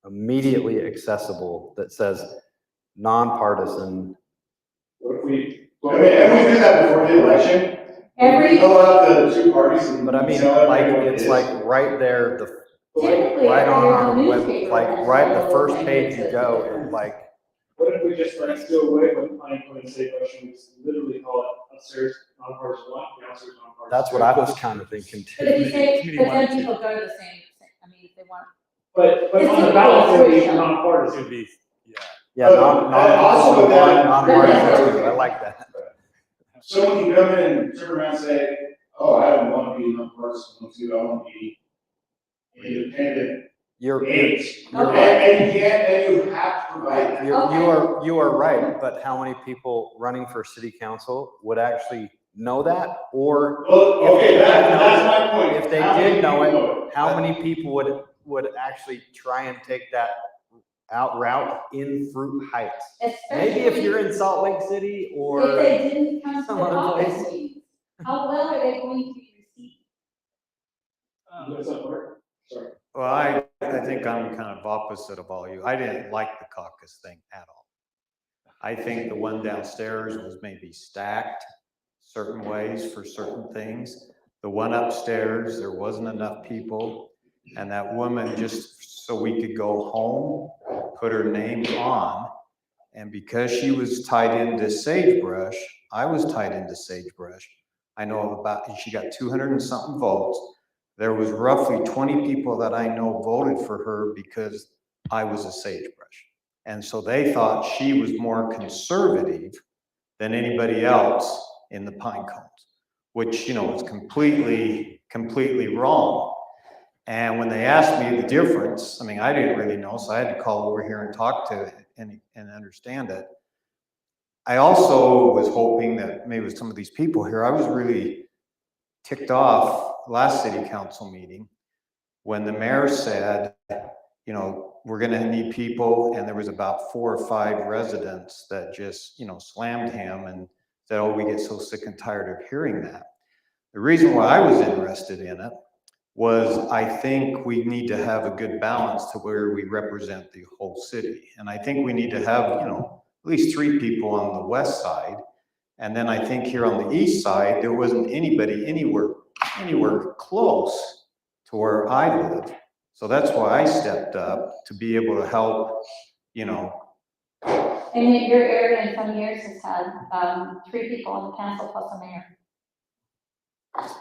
immediately accessible that says nonpartisan. What if we, we did that before the election. We fill out the two parties and. But I mean, tell like, everyone what it it's is. like right there, Typically, right on our web, newspaper like has right the all first those page you languages. go, and like, What if we just do away with Pinecone and sagebrush and just literally call it upstairs nonpartisan one, downstairs nonpartisan? that's what I was kind of thinking But if you too. say, but then people go to the same, I mean, if they want. But It's on the a ballot, it would be situation. nonpartisan. Should be, Yeah, also with that- non-partisan too, I like that. Someone can come in and turn around and say, oh, I don't want to be nonpartisan too, I want to be independent. You're And you have to provide that. you are right, but how many people running for city council would actually know that? Or Well, okay, that's my point. if they How many did know people it, how many people would actually try and take that route in Fruit Heights? Maybe if you're in Salt Lake City or If they didn't come to the some other caucus place. meetings, how well are they going to be received? What's up, Mark? Sorry. Well, I think I'm kind of opposite of all you. I didn't like the caucus thing at all. I think the one downstairs was maybe stacked certain ways for certain things. The one upstairs, there wasn't enough people. And that woman, just so we could go home, put her name on. And because she was tied into sagebrush, I was tied into sagebrush. I know she got 200 and something votes. There was roughly 20 people that I know voted for her because I was a sagebrush. And so they thought she was more conservative than anybody else in the pine cones, which, is completely wrong. And when they asked me the difference, I didn't really know, so I had to call over here and talk to it and understand it. I also was hoping that maybe with some of these people here, I was really ticked off last city council meeting when the mayor said, we're going to need people, and there was about 4 or 5 residents that just, slammed him and said, oh, we get so sick and tired of hearing that. The reason why I was interested in it was I think we need to have a good balance to where we represent the whole city. And I think we need to have, at least 3 people on the west side. And then I think here on the east side, there wasn't anybody anywhere close to where I live. So that's why I stepped up to be able to help, And yet your area in some years has had 3 people on the council plus a mayor.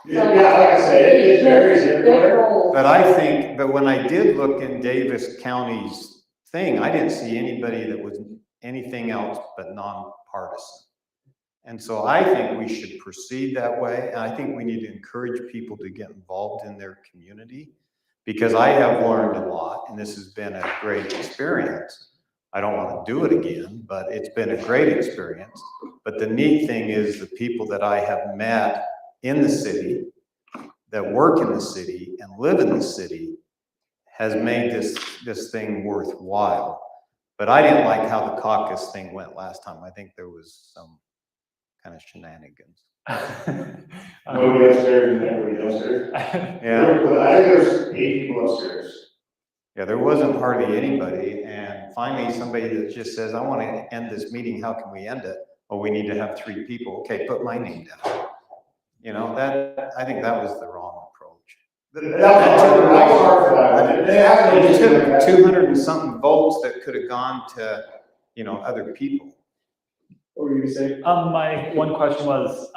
Yeah, like I said, it varies everywhere. But when I did look in Davis County's thing, I didn't see anybody that was anything else but nonpartisan. And so I think we should proceed that way. And I think we need to encourage people to get involved in their community, because I have learned a lot, and this has been a great experience. I don't want to do it again, but it's been a great experience. But the neat thing is the people that I have met in the city, that work in the city and live in the city, has made this thing worthwhile. But I didn't like how the caucus thing went last time. I think there was some kind of shenanigans. Nobody upstairs and everybody downstairs. Yeah. I think there's 8 people upstairs. Yeah, there wasn't hardly anybody, and finally somebody that just says, I want to end this meeting, how can we end it? Oh, we need to have 3 people. Okay, put my name down. You know, I think that was the wrong approach. It took 200 and something votes that could have gone to, you know, other people. What were you gonna say? My one question was,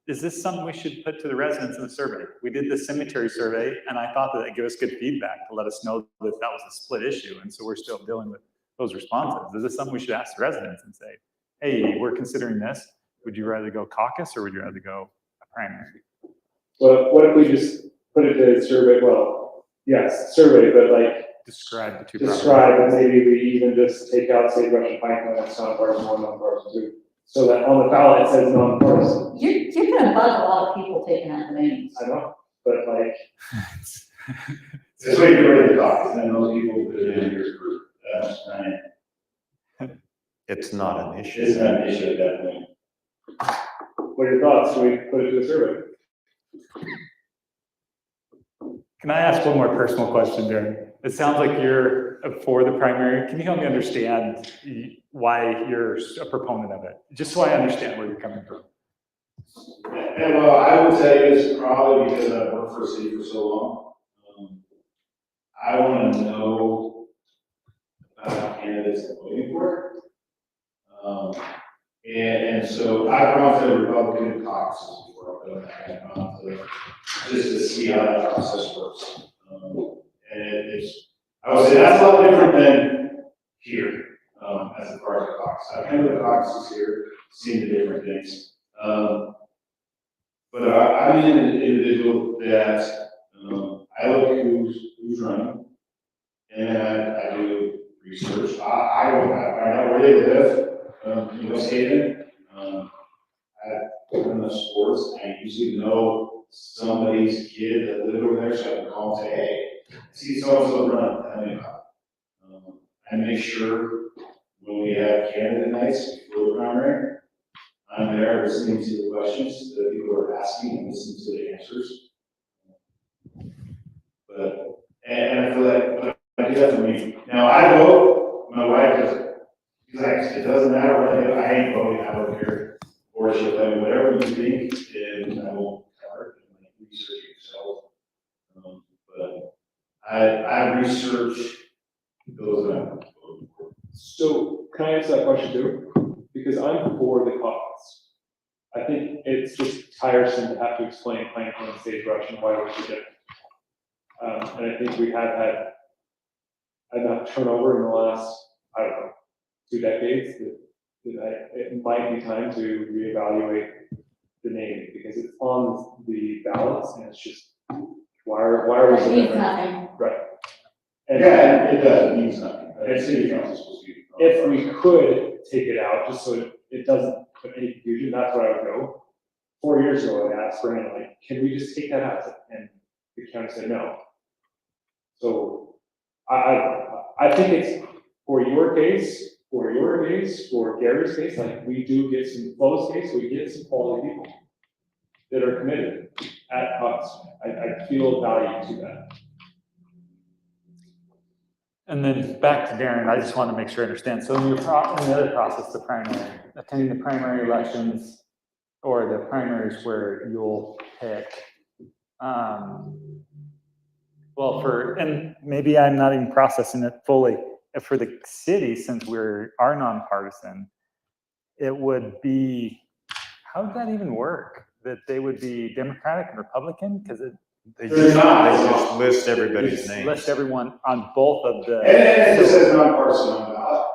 is this something we should put to the residents in the survey? We did the cemetery survey, and I thought that it'd give us good feedback to let us know that that was a split issue, and so we're still dealing with those responses. Is this something we should ask the residents and say, hey, we're considering this. Would you rather go caucus or would you rather go a primary? Well, what if we just put it to survey, well, yes, survey, but like, describe the two. describe, and maybe we even just take out sagebrush and pine that's nonpartisan 1, nonpartisan 2. So that on the ballot it says nonpartisan. You're gonna bug a lot of people taking out the names. I know, but like. This way you get rid of the caucus, and then those people put it in your group. That's fine. It's not an issue. It's not an issue at that point. What are your thoughts? Should we put it to a survey? Can I ask one more personal question, Darren? It sounds like you're for the primary. Can you help me understand why you're a proponent of it? Just so I understand where you're coming from. And well, I would tell you it's probably because I've worked for a city for so long. I want to know about candidates I'm voting for. And so I've gone to Republican caucuses before, I've gone to just to see how that process works. And I would say that's a lot different than here, as a part of the caucus. I've been to the caucuses here, seen the different things. But I'm an individual that I look at who's running, and I do research. I find out where they live. In West Haven, I've done the sports. I usually know somebody's kid that lives over there, so I can call and say, hey, I see so-and-so run, tell me about it. I make sure when we have candidate nights before the primary, I'm there listening to the questions that people are asking and listening to the answers. And I feel like I do that for me. Now I vote, my wife doesn't. She's like, it doesn't matter what I do, I ain't voting, I don't care. Or she'll tell me whatever you think, and I won't cover it, and like research it yourself. But I research those that I'm voting for. So can I answer that question too? Because I'm for the caucus. I think it's just tiresome to have to explain pine cone and sagebrush and why we should get it. And I think we have had enough turnover in the last, I don't know, 2 decades that it might be time to reevaluate the name because it's on the ballots and it's just why are we so different? Right. And yeah, it does, it means nothing. And city council is supposed to be. if we could take it out just so it doesn't put any confusion, that's where I would go. 4 years ago, I asked Brandon, like, can we just take that out? And the county said no. So I think it's for your case, for Gary's case, like we do get some, Flo's case, we get some quality people that are committed at us. I feel value to that. And then back to Darren, I just want to make sure I understand. So in in the other process, the primary, attending the primary elections or the primaries where you'll pick, well, and maybe I'm not even processing it fully. For the city, since we are nonpartisan, it would be, how would that even work? That they would be Democratic and Republican? Because they just list everybody's name. List everyone on both of the. And it says nonpartisan on the ballot.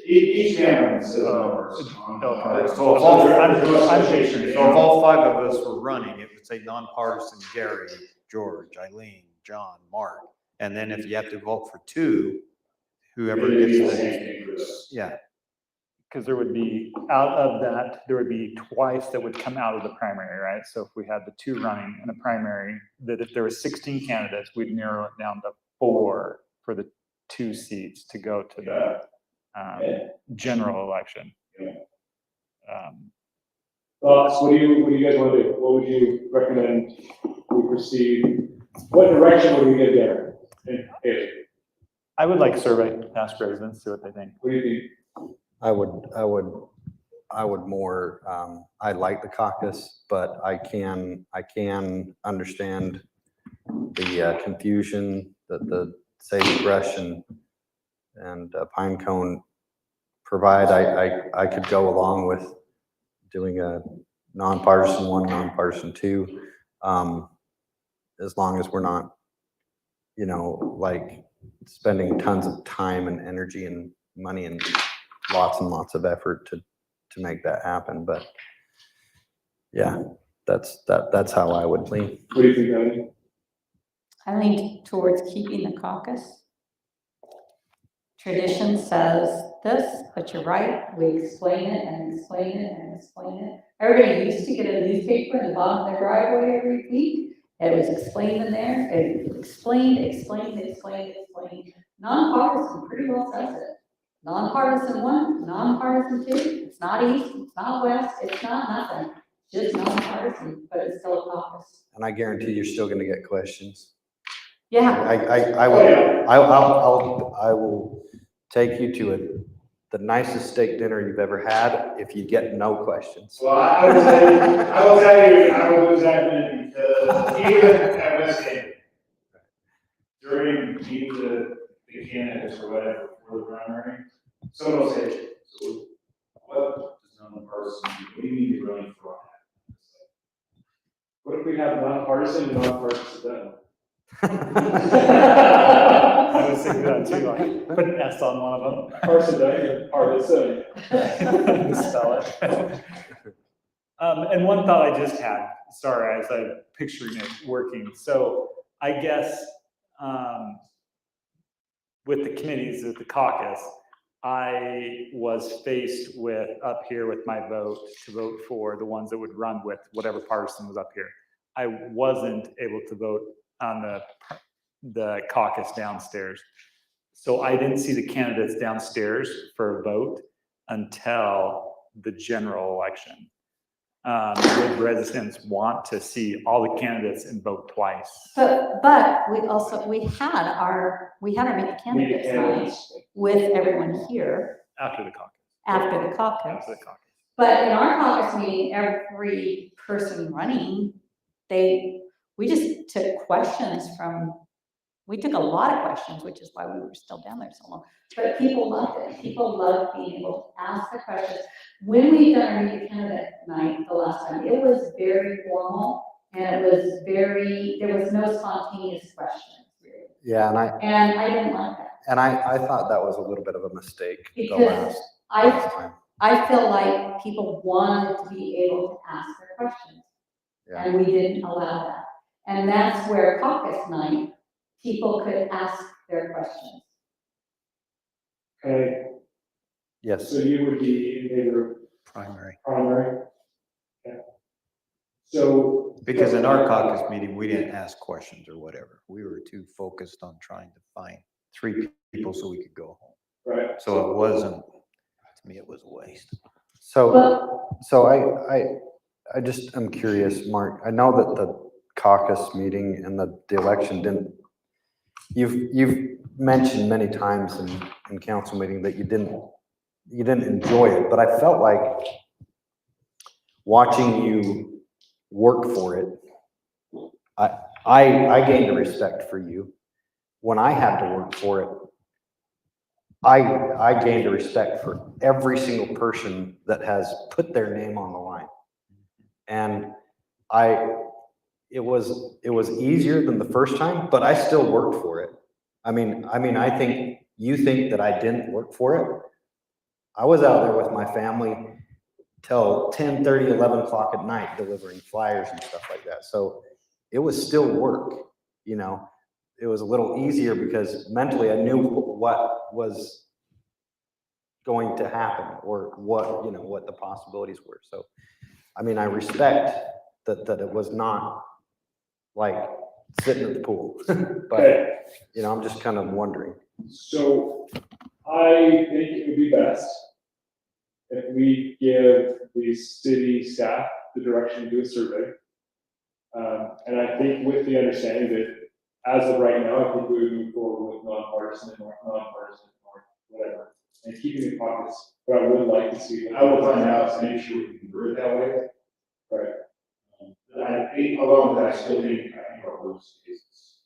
Each candidate says nonpartisan on the ballot. So if all 5 of us were running, it would say nonpartisan Gary, George, Eileen, John, Mark. And then if you have to vote for 2, whoever Maybe gets the the, same thing for us. yeah, Because there would be, out of that, there would be twice that would come out of the primary, right? So if we had the 2 running in a primary, that if there were 16 candidates, we'd narrow it down to 4 for the 2 seats to go to the general election. Thoughts, what do you guys want to do? What would you recommend we proceed? What direction would we get there? I would like survey, ask residents, see what they think. What do you think? I would more, I like the caucus, but I can understand the confusion that the sagebrush and pine cone provide. I could go along with doing a nonpartisan 1, nonpartisan 2, as long as we're not, like spending tons of time and energy and money and lots of effort to make that happen. But yeah, that's how I would lean. What do you think, Melanie? I lean towards keeping the caucus. Tradition says this, but you're right, we explain it and explain it and explain it. Everybody used to get a newspaper in the bottom of their driveway every week. It was explained in there, it explained. Nonpartisan pretty well says it. Nonpartisan 1, nonpartisan 2, it's not east, it's not west, it's not nothing. Just nonpartisan, but it's still a caucus. And I guarantee you're still gonna get questions. Yeah. I will take you to the nicest steak dinner you've ever had if you get no questions. Well, I will tell you, I will lose that minute because even at West Haven, during the candidates or whatever for the primary, someone will say, so what does nonpartisan do? What do you mean you're running for? What if we have nonpartisan and nonpartisan? I was thinking that too, like, put an S on one of them. Partisan. Spell it. And one thought I just had, sorry, as I'm picturing it working. So I guess with the committees, with the caucus, I was faced with up here with my vote to vote for the ones that would run with whatever partisan was up here. I wasn't able to vote on the caucus downstairs. So I didn't see the candidates downstairs for a vote until the general election. Would residents want to see all the candidates and vote twice? But we had our meet the candidates night with everyone here After the caucus. after the caucus. After the caucus. But in our caucus meeting, every person running, we just took questions we took a lot of questions, which is why we were still down there so long. But people loved it. People loved being able to ask the questions. When we done our meet the candidate night the last time, it was very formal and there was no spontaneous questions. Really. Yeah, And I didn't like that. And I thought that was a little bit of a mistake the Because last time. I feel like people wanted to be able to ask their questions. Yeah. And we didn't allow that. And that's where caucus night, people could ask their questions. Okay. Yes. So you would be in favor of primary. Okay. So. Because in our caucus meeting, we didn't ask questions or whatever. We were too focused on trying to find 3 people so we could go home. Right. So it wasn't, to me, it was a waste. So I just am curious, Mark, I know that the caucus meeting and the election you've mentioned many times in council meeting that you didn't enjoy it, but I felt like watching you work for it, I gained a respect for you. When I had to work for it, I gained a respect for every single person that has put their name on the line. And it was easier than the first time, but I still worked for it. I mean, I think you think that I didn't work for it. I was out there with my family till 10:30, 11 o'clock at night delivering flyers and stuff like that. So it was still work, it was a little easier because mentally I knew what was going to happen or what, what the possibilities were. So, I mean, I respect that it was not like sitting at the pool, but, I'm just kind of wondering. So I think it would be best if we give the city staff the direction to do a survey. And I think with the understanding that as of right now, I think we would move forward with nonpartisan or whatever, and keeping the pockets. But I would like to see. I will find out to make sure we can do it that way. Right. I think, along with that, I still think our those cases.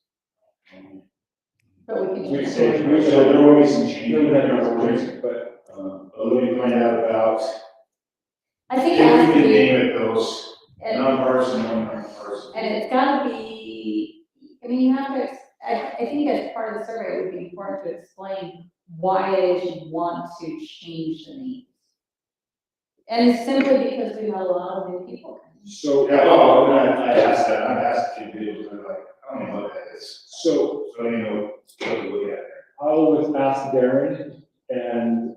But we can. So there will be some changes, but let me find out about. I think If it has we to can be. name it those, And- nonpartisan, non-partisan. And it's gotta be, I mean, you have to, I think as part of the survey, it would be important to explain why it is you want to change the names. And it's simply because we have a lot of new people. So, Yeah, well, when I asked that, I asked a few people, they're like, I don't know what that is. So I don't even know what to look at. I will ask Darren and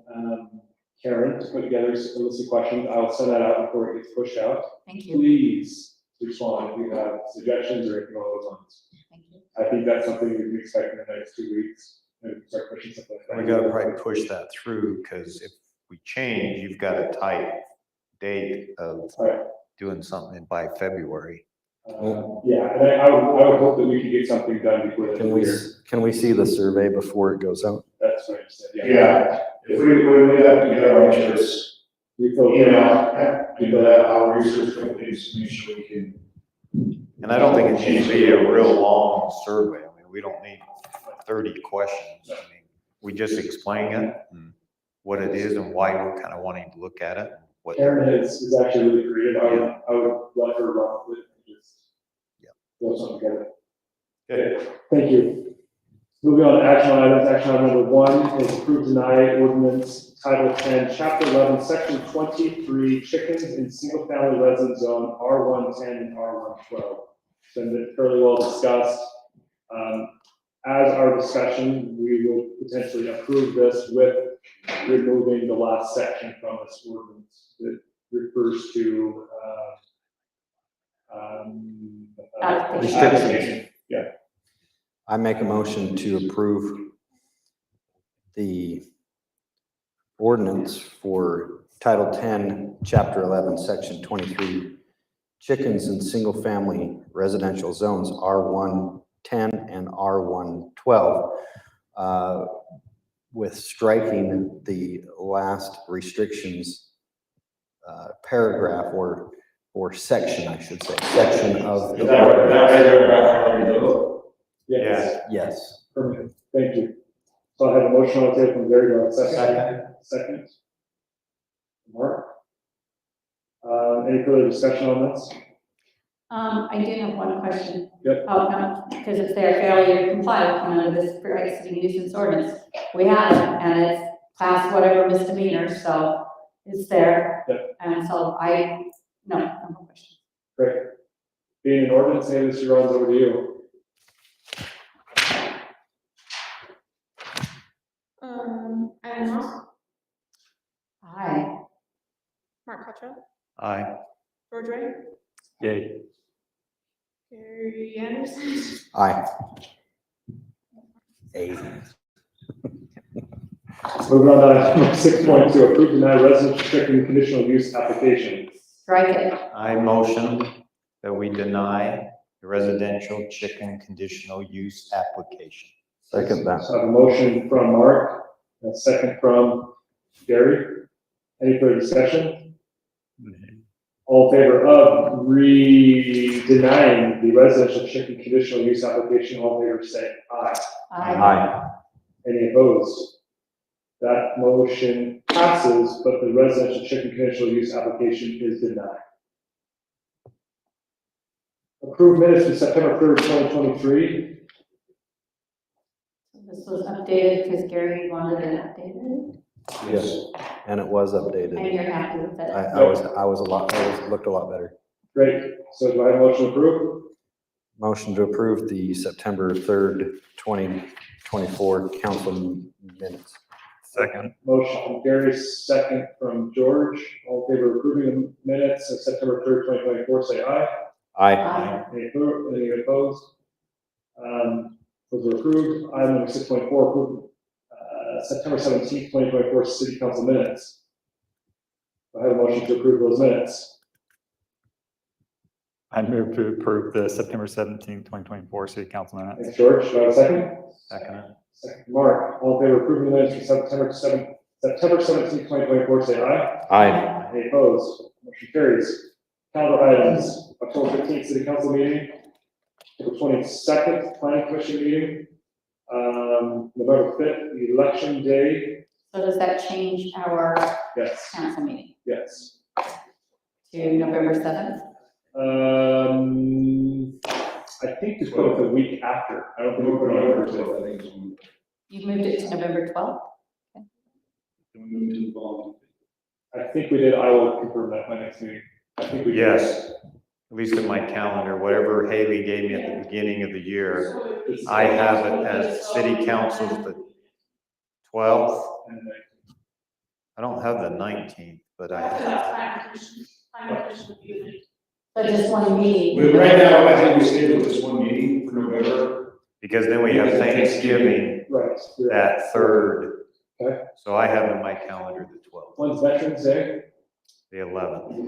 Karen to put together a list of questions. I'll send that out before it gets pushed out. Thank you. Please respond if you have suggestions or anything along those lines. Thank you. I think that's something we can expect in the next 2 weeks. And start pushing something like that. We gotta probably push that through, because if we change, you've got a tight date of doing something by February. Yeah, and I would hope that we could get something done before the Can we see the survey before it goes out? That's what I said, Yeah, if we have to get our interests, do that, our research companies, make sure we can. And I don't think it needs to be a real long survey. I mean, we don't need 30 questions. I mean, we just explain it and what it is and why we're kind of wanting to look at it. Karen is actually really creative. I would let her run with it and just throw something together. Okay, thank you. Moving on to action items. Action item number 1 is approve, deny ordinance Title 10, Chapter 11, Section 23, chickens in single-family residence zone R110 and R112. It's been fairly well discussed. As our discussion, we will potentially approve this with removing the last section from this ordinance that refers to Restrictions. Yeah. I make a motion to approve the ordinance for Title 10, Chapter 11, Section 23, chickens in single-family residential zones R110 and R112, with striking the last restrictions paragraph or section, I should say, section of the. Yes. Yes. Perfect. Thank you. So I have a motion on the table from Gary. Do I have a second? Second. Mark? Any further discussion on this? I did have one question. Yep. Oh, no, because it's their failure to comply with one of this pre-existing nuisance ordinance. We have it, and it's class whatever misdemeanor, so it's there. Yep. And so no more questions. Great. Being an ordinance, maybe this runs over to you. Adam Moss, Aye. Mark Cuttrell, Aye. George Ray, Yay. Gary Anderson, Aye. A. Moving on to item 6.2, approve, deny residential chicken conditional use application. Strike it. I motion that we deny the residential chicken conditional use application. Second that. So I have a motion from Mark, and a second from Gary. Any further discussion? All in favor of denying the residential chicken conditional use application, all in favor say aye. Aye. Any opposed? That motion passes, but the residential chicken conditional use application is denied. Approved minutes from September 3rd, 2023. This was updated because Gary wanted it updated, Yes, and it was updated. and you're happy with it. Looked a lot better. Great. So do I have a motion to approve? Motion to approve the September 3rd, 2024 council minutes. Second. Motion from Gary, second from George. All in favor of approving the minutes of September 3rd, 2024, say aye. Aye. Any opposed? Those are approved. Item number 6.4, approve September 17th, 2024 city council minutes. I have a motion to approve those minutes. I move to approve the September 17th, 2024 city council minutes. Thanks, George. Do I have a second? Second. Second, Mark. All in favor of approving the minutes for September 17th, 2024, say aye. Aye. Any opposed? Motion carries. Calendar items, October 15th, city council meeting, October 22nd, planning commission meeting, November 5th, election day. So does that change our Yes. council meeting Yes. to November 7th? I think it's put it the week after. I don't think we put it on November 5th. You moved it to November 12th? I think we did. I will confirm that my next meeting. I think we did. Yes, at least in my calendar, whatever Haley gave me at the beginning of the year, I have it as city council's the 12th. I don't have the 19th, but I have. So just one meeting? But right now, I think we scheduled this one meeting for November. Because then we have Thanksgiving Right. that 3rd. Okay. So I have in my calendar the 12th, When's Veterans Day? the 11th.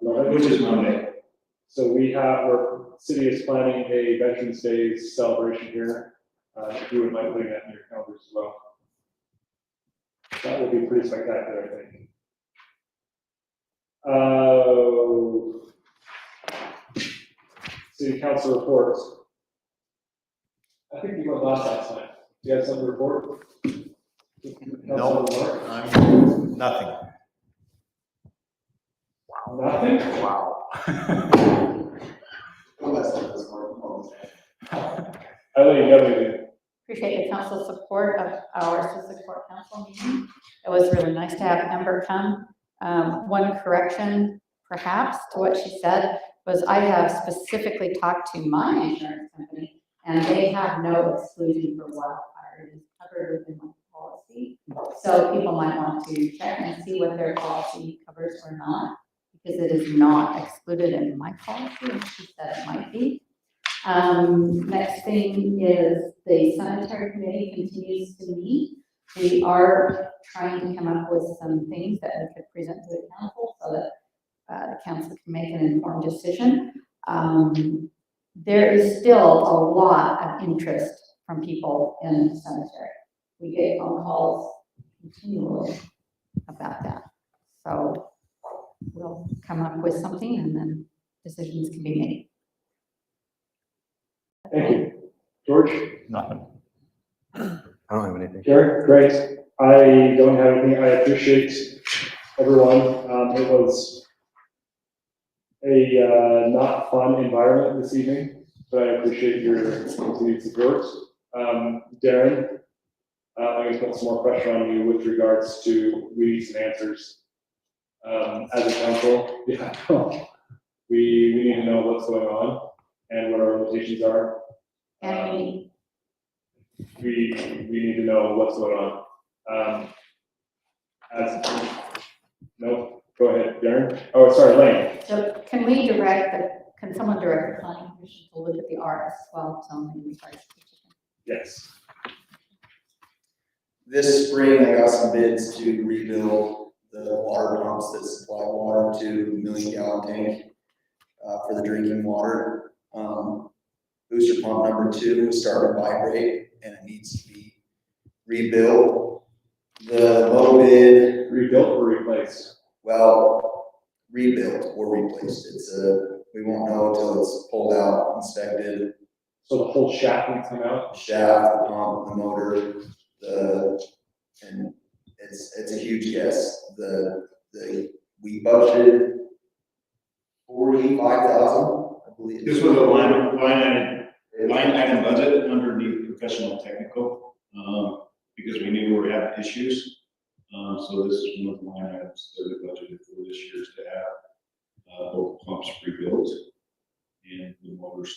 11th. Which is Monday. So our city is planning a Veterans Day celebration here. If you would mind putting that in your calendars as well. That will be pretty spectacular, I think. City council reports. I think you went last time. You have something to report? No, Councilor Mark? I'm nothing. Nothing? Wow. Eileen, you have anything? Appreciate the council's support of our Citizen Court Council meeting. It was really nice to have Amber come. One correction, perhaps, to what she said was I have specifically talked to my insurance company, and they have no exclusion for wildfire. It is covered within my policy. So people might want to check and see what their policy covers or not, because it is not excluded in my policy, and she said it might be. Next thing is the sanitary committee continues to meet. We are trying to come up with some things that we could present to the council so that the council can make an informed decision. There is still a lot of interest from people in the cemetery. We get phone calls continually about that. So we'll come up with something and then decisions can be made. Thank you. George? Nothing. I don't have anything. Gary? Great. I don't have anything. I appreciate everyone. It was a not fun environment this evening, but I appreciate your continued support. Darren, I'm going to put some more pressure on you with regards to we need some answers. As a council, we need to know what's going on and what our limitations are. And we need to know what's going on. No, go ahead, Darren. Oh, sorry, Lane. so can someone direct the planning commission to look at the RS12 zone in regards to chicken? Yes. This spring, I got some bids to rebuild the water pumps that supply water to the 1 million gallon tank for the drinking water. Booster pump number 2 is starting to vibrate and it needs to be rebuilt. The low bid. Rebuilt or replaced? Well, rebuilt or replaced. We won't know until it's pulled out, inspected. So the whole shaft needs to come out? Shaft, the pump, the motor, and it's a huge guess. We budgeted $45,000, I believe. This was a line item budget underneath professional technical, because we knew we were having issues. So this is one of the line items that we budgeted for this year is to have both pumps rebuilt and the motors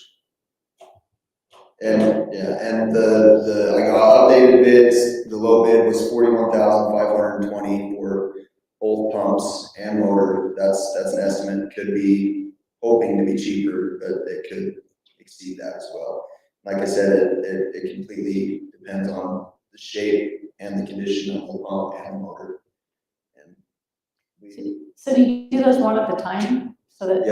And, yeah, and I got updated bids, the low bid was 41,520 for both pumps and motor. That's an estimate, could be hoping to be cheaper, but it could exceed that as well. Like I said, it completely depends on the shape and the condition of the pump and the motor. And So do you do those one at a time? So that.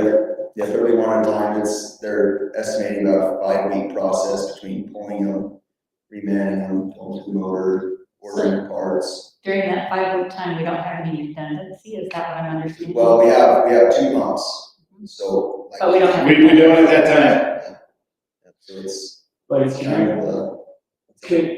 Yep, really one at a time. They're estimating about a 5-week process between pulling them, remanning them, pulling to the motor, ordering parts. During that 5-week time, we don't have any redundancy, is that what I'm understanding? Well, we have 2 pumps, so. But we don't have. We don't at that time. So it's. Like, you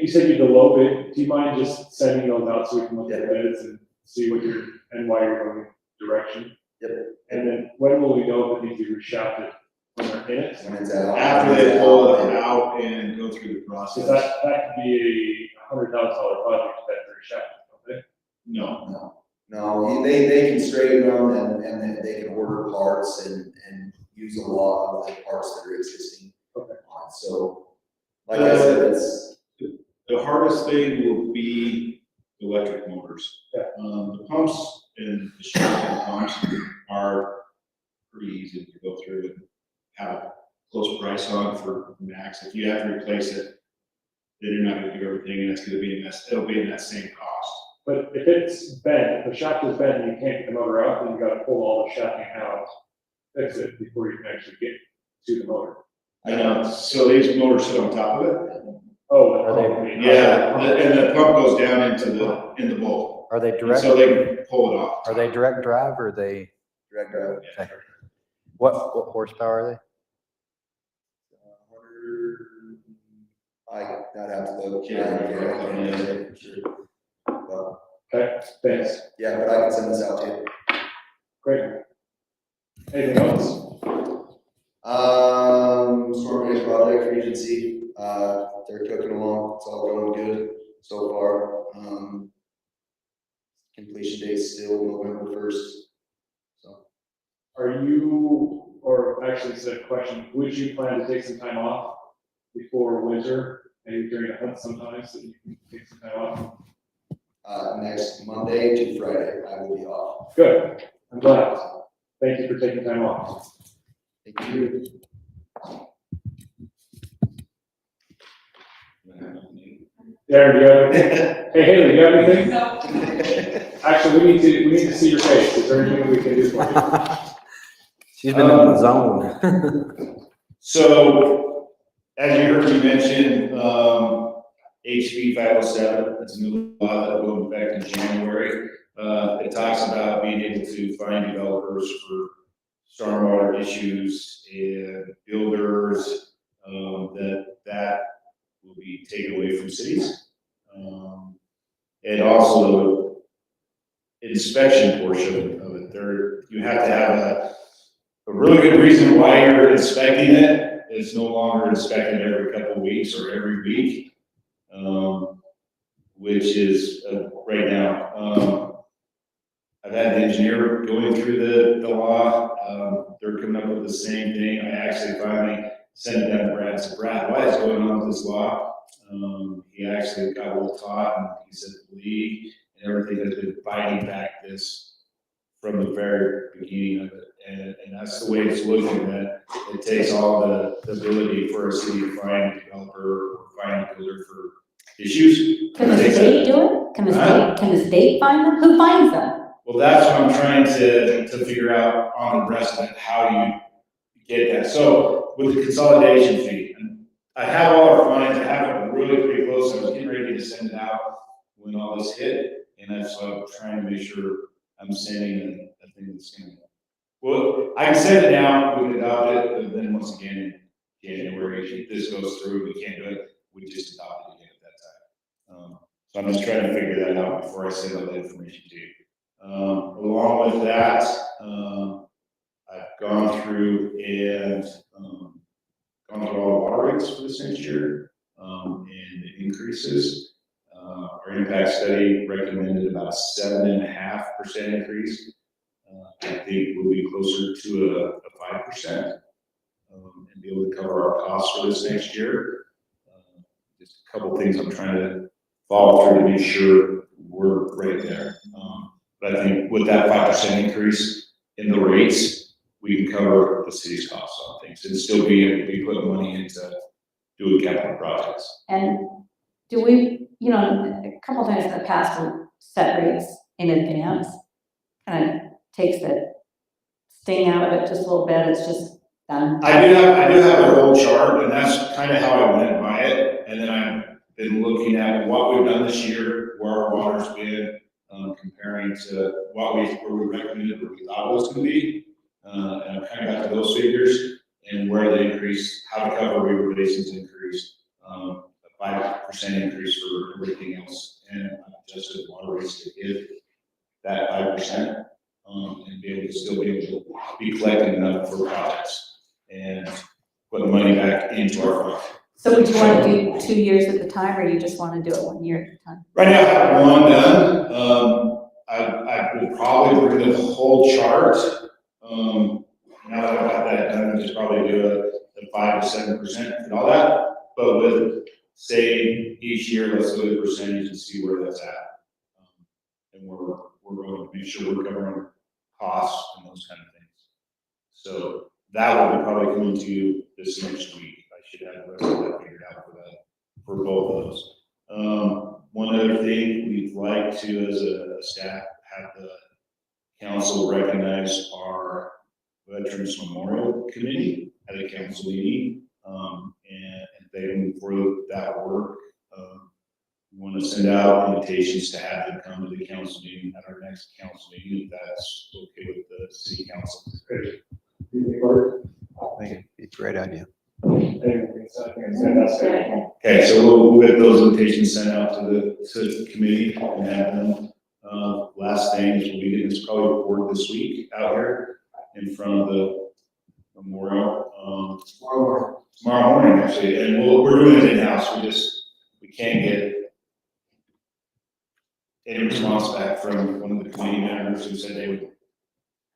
said you're the low bid, do you mind just sending those out so we can look at the bids and see what and why you're going direction? Yep. And then when will we know if it needs to be reshafted? When they're in it? When it's out. After they pull it out and go through the process. So that could be a $100,000 project that they're reshafted, don't they? No, they can straighten them and then they can order parts and use a lot of the parts that are existing. Okay. So, like I said, The hardest thing will be electric motors. Yeah. The pumps and the shotgun pumps are pretty easy to go through and have a close price on for max. If you have to replace it, then you're not gonna do everything and it's gonna be it'll be in that same cost. But if it's bent, if the shaft is bent and you can't get the motor out, then you gotta pull all the shafting out, fix it before you can actually get to the motor. I know, so these motors sit on top of it? Oh, Are they? Yeah, and the pump goes down into the bowl. Are they And direct? so they can pull it off. Are they direct drive or are they? direct drive. Okay. What horsepower are they? I'd have to look. Okay, thanks. Yeah, but I can send this out to you. Great. Anything else? Storm Drain Project Regency, they're cooking along, it's all going good so far. Completion date still November 1st. So. Are you, or actually it's a question, would you plan to take some time off before winter, maybe during a hunt sometimes, so you can take some time off? Next Monday to Friday, I will be off. Good, I'm glad. Thank you for taking time off. Thank you. Darren, do you have anything? Hey, Haley, do you have anything? No. Actually, we need to see your face. Is there anything we can do for you? She's been in the zone. So, as you heard me mention, HB 507, that's a new law that will go into effect in January. It talks about being able to find developers for stormwater issues and builders, that will be taken away from cities. And also the inspection portion of it, you have to have a really good reason why you're inspecting it. It's no longer inspected every couple of weeks or every week, which is right now. I've had the engineer going through the law. They're coming up with the same thing. I actually finally sent it down to Brad and said, Brad, what is going on with this law? He actually got a little taught and he said the league and everything has been fighting back this from the very beginning of it. And that's the way it's looking, that it takes all the ability for a city to find a developer or find a builder for issues. Can the state do it? Can the state find them? Who finds them? Well, that's what I'm trying to figure out on the rest of it, how you get that. So with the consolidation fee, and I have all our fines, I have it really pretty close. I was getting ready to send it out when all this hit, and that's why I'm trying to make sure I'm sending a thing that's gonna. Well, I can send it now, we can adopt it, but then once again in January, if this goes through, we can't do it, we just adopt it again at that time. So I'm just trying to figure that out before I send all the information to you. Along with that, I've gone through and gone through all the water rates for this next year and the increases. Our impact study recommended about a 7.5% increase. I think we'll be closer to a 5% and be able to cover our costs for this next year. couple things I'm trying to follow through to make sure we're right there. But I think with that 5% increase in the rates, we can cover the city's costs on things and still be putting money into doing capital projects. And do we, you know, a couple times in the past, we set rates in advance, kind of takes the sting out of it just a little bit, it's just done. I do have a whole chart, and that's kind of how I went by it. And then I've been looking at what we've done this year, where our water's been, comparing to where we recommended, where we thought it was going to be. And I've kind of got to those figures and where the increase, how to cover Weaver Basin's increase, a 5% increase for everything else, and I've adjusted water rates to hit that 5%, and be able to still be able to be collecting enough for projects and put the money back into our fund. So would you want to do 2 years at the time, or you just want to do it 1 year at a time? Right now, I have one done. I would probably bring the whole chart. Now that I've got that done, just probably do a 5 to 7% and all that. But with, say, each year, let's do a percentage and see where that's at. And we're going to make sure we're covering costs and those kind of things. So that will be probably coming to you this next week. I should have the rest of that figured out for both of those. One other thing, we'd like to, as a staff, have the council recognize our Veterans Memorial Committee at a council meeting, and thank them for that work. We want to send out invitations to have them come to the council meeting at our next council meeting, if that's okay with the city council. I think it'd be a great idea. Okay, so we'll get those invitations sent out to the committee and have them. Last thing is we'll be getting this probably recorded this week out here in front of the memorial. Tomorrow morning, actually, and we're doing it in-house. We can't get any response back from one of the committee members who said they would.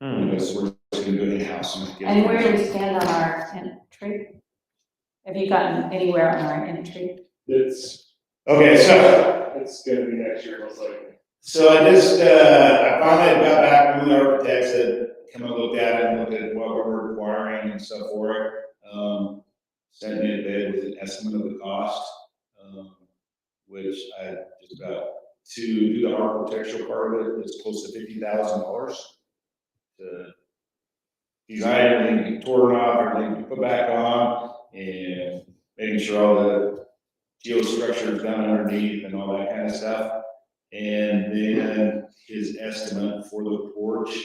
We're just going to do it in-house. And where do we stand on our entry? Have you gotten anywhere on our entry? It's, Okay, so it's gonna be next year, most likely. So I finally got back with the architects that come and looked at it and looked at what we're requiring and stuff for it. Sent me a bid with an estimate of the cost, which I just about to do the architectural part of it is close to $50,000 to design everything, torn off, everything put back on, and making sure all the geostructure is done underneath and all that kind of stuff. And then his estimate for the porch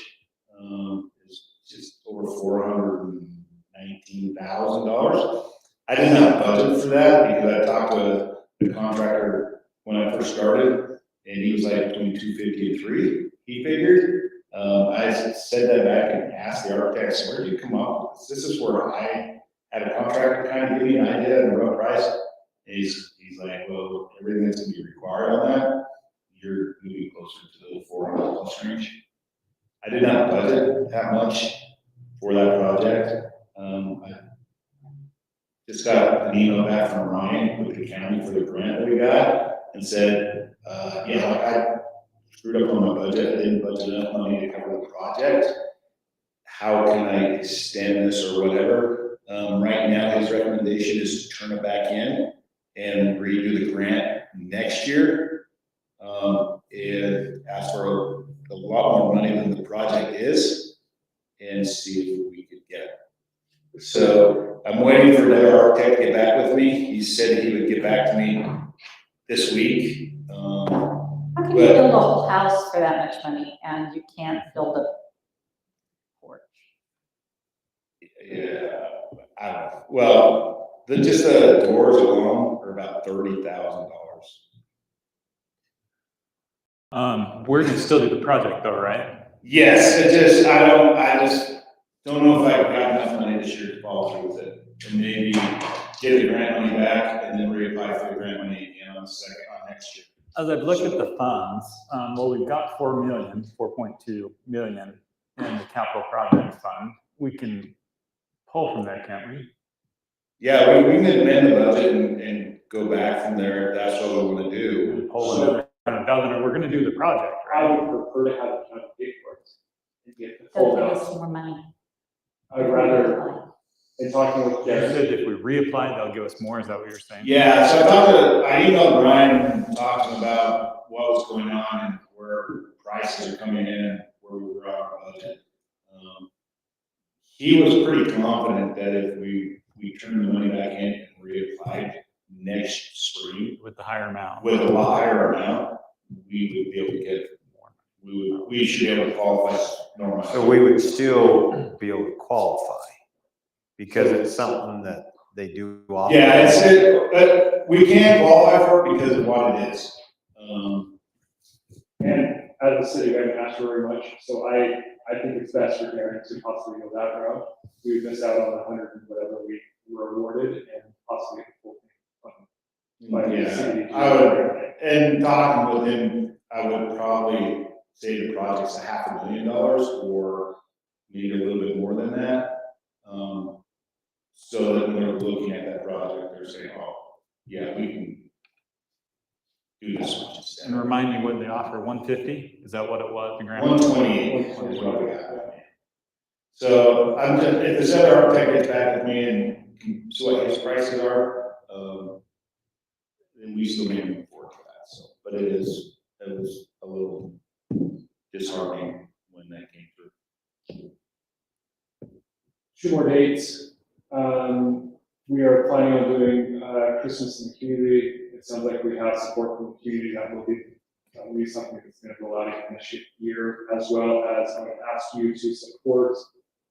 is just over $419,000. I did not budget for that because I talked to the contractor when I first started, and he was like between 250 and 300. He figured. I said that back and asked the architects, where did you come up with this? This is where I had a contractor kind of give me an idea and a rough price. And he's like, well, everything that's going to be required on that, you're moving closer to the 400 plus range. I did not budget that much for that project. I just got an email back from Ryan with the county for the grant that we got and said, I screwed up on my budget. I didn't budget enough money to cover the project. How can I extend this or whatever? Right now, his recommendation is to turn it back in and redo the grant next year. And ask for a lot more money than the project is and see if we could get it. So I'm waiting for another architect to get back with me. He said he would get back to me this week. How can you build a whole house for that much money and you can't build a porch? Yeah, I don't know. Well, just the doors alone are about $30,000. We're gonna still do the project though, right? Yes, I just don't know if I've got enough money this year to follow through with it. And maybe get the grant money back and then reapply for the grant money again on next year. As I've looked at the funds, well, we've got 4.2 million in the capital project fund. We can pull from that, can't we? Yeah, we can amend the budget and go back from there if that's what we wanna do. Pull it around a dozen, and we're gonna do the project, I right? would prefer to have the county pay for it. And get the They'll full give amount. us more money. I'd rather, in talking with You Derek, said if we reapply, they'll give us more, is that what you're saying? Yeah, so I talked to, I emailed Brian talking about what was going on and where prices are coming in and where we were on our budget. He was pretty confident that if we turned the money back in and reapplied next spring With the higher amount. with a higher amount, we would be able to get more. We should be able to qualify normal. So we would still be able to qualify because it's something that they do offer. Yeah, but we can't qualify for it because of what it is. and as a city, I haven't asked for very much, so I think it's best for Derek to possibly go that route. We would miss out on the 100 and whatever we were awarded and possibly get the full thing. By the city. Yeah, I would, and talking with him, I would probably say the project's $500,000 or maybe a little bit more than that. So that when they're looking at that project, they're saying, oh, yeah, we can do this much instead. And remind me what they offer, 150? Is that what it was, the grant? 128 is what we got. So I'm just, if the center architect gets back with me and can see what his prices are, then we still may move forward to that, so, but it was a little disheartening when that came through. 2 more dates. We are planning on doing Christmas in the community. It sounds like we have support from the community. That will be something that's going to go out in this year, as well as I would ask you to support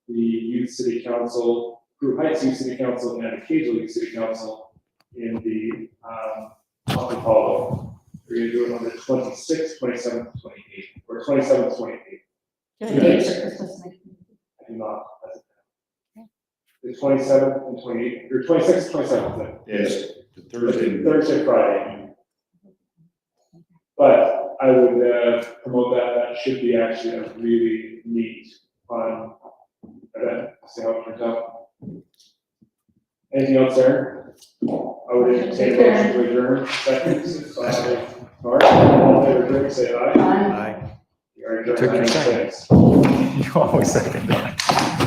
the Youth City Council, Group Heights Youth City Council, and the Cajun Youth City Council in the Monte Paulo. We're going to do it on the 26th, 27th, 28th, or 27th, 28th. Do you think for Christmas next week? I do not. The 27th and 28th, or 26th, 27th. Yes, the Thursday. Thursday, Friday. But I would promote that. That should be actually a really neat, fun event. See how it turns out. Anything else there? I would entertain a motion to adjourn. Second, by Mark. All in favor, adjourn, say aye. Aye. We are adjourned. Took your 9:06. second. You always second that.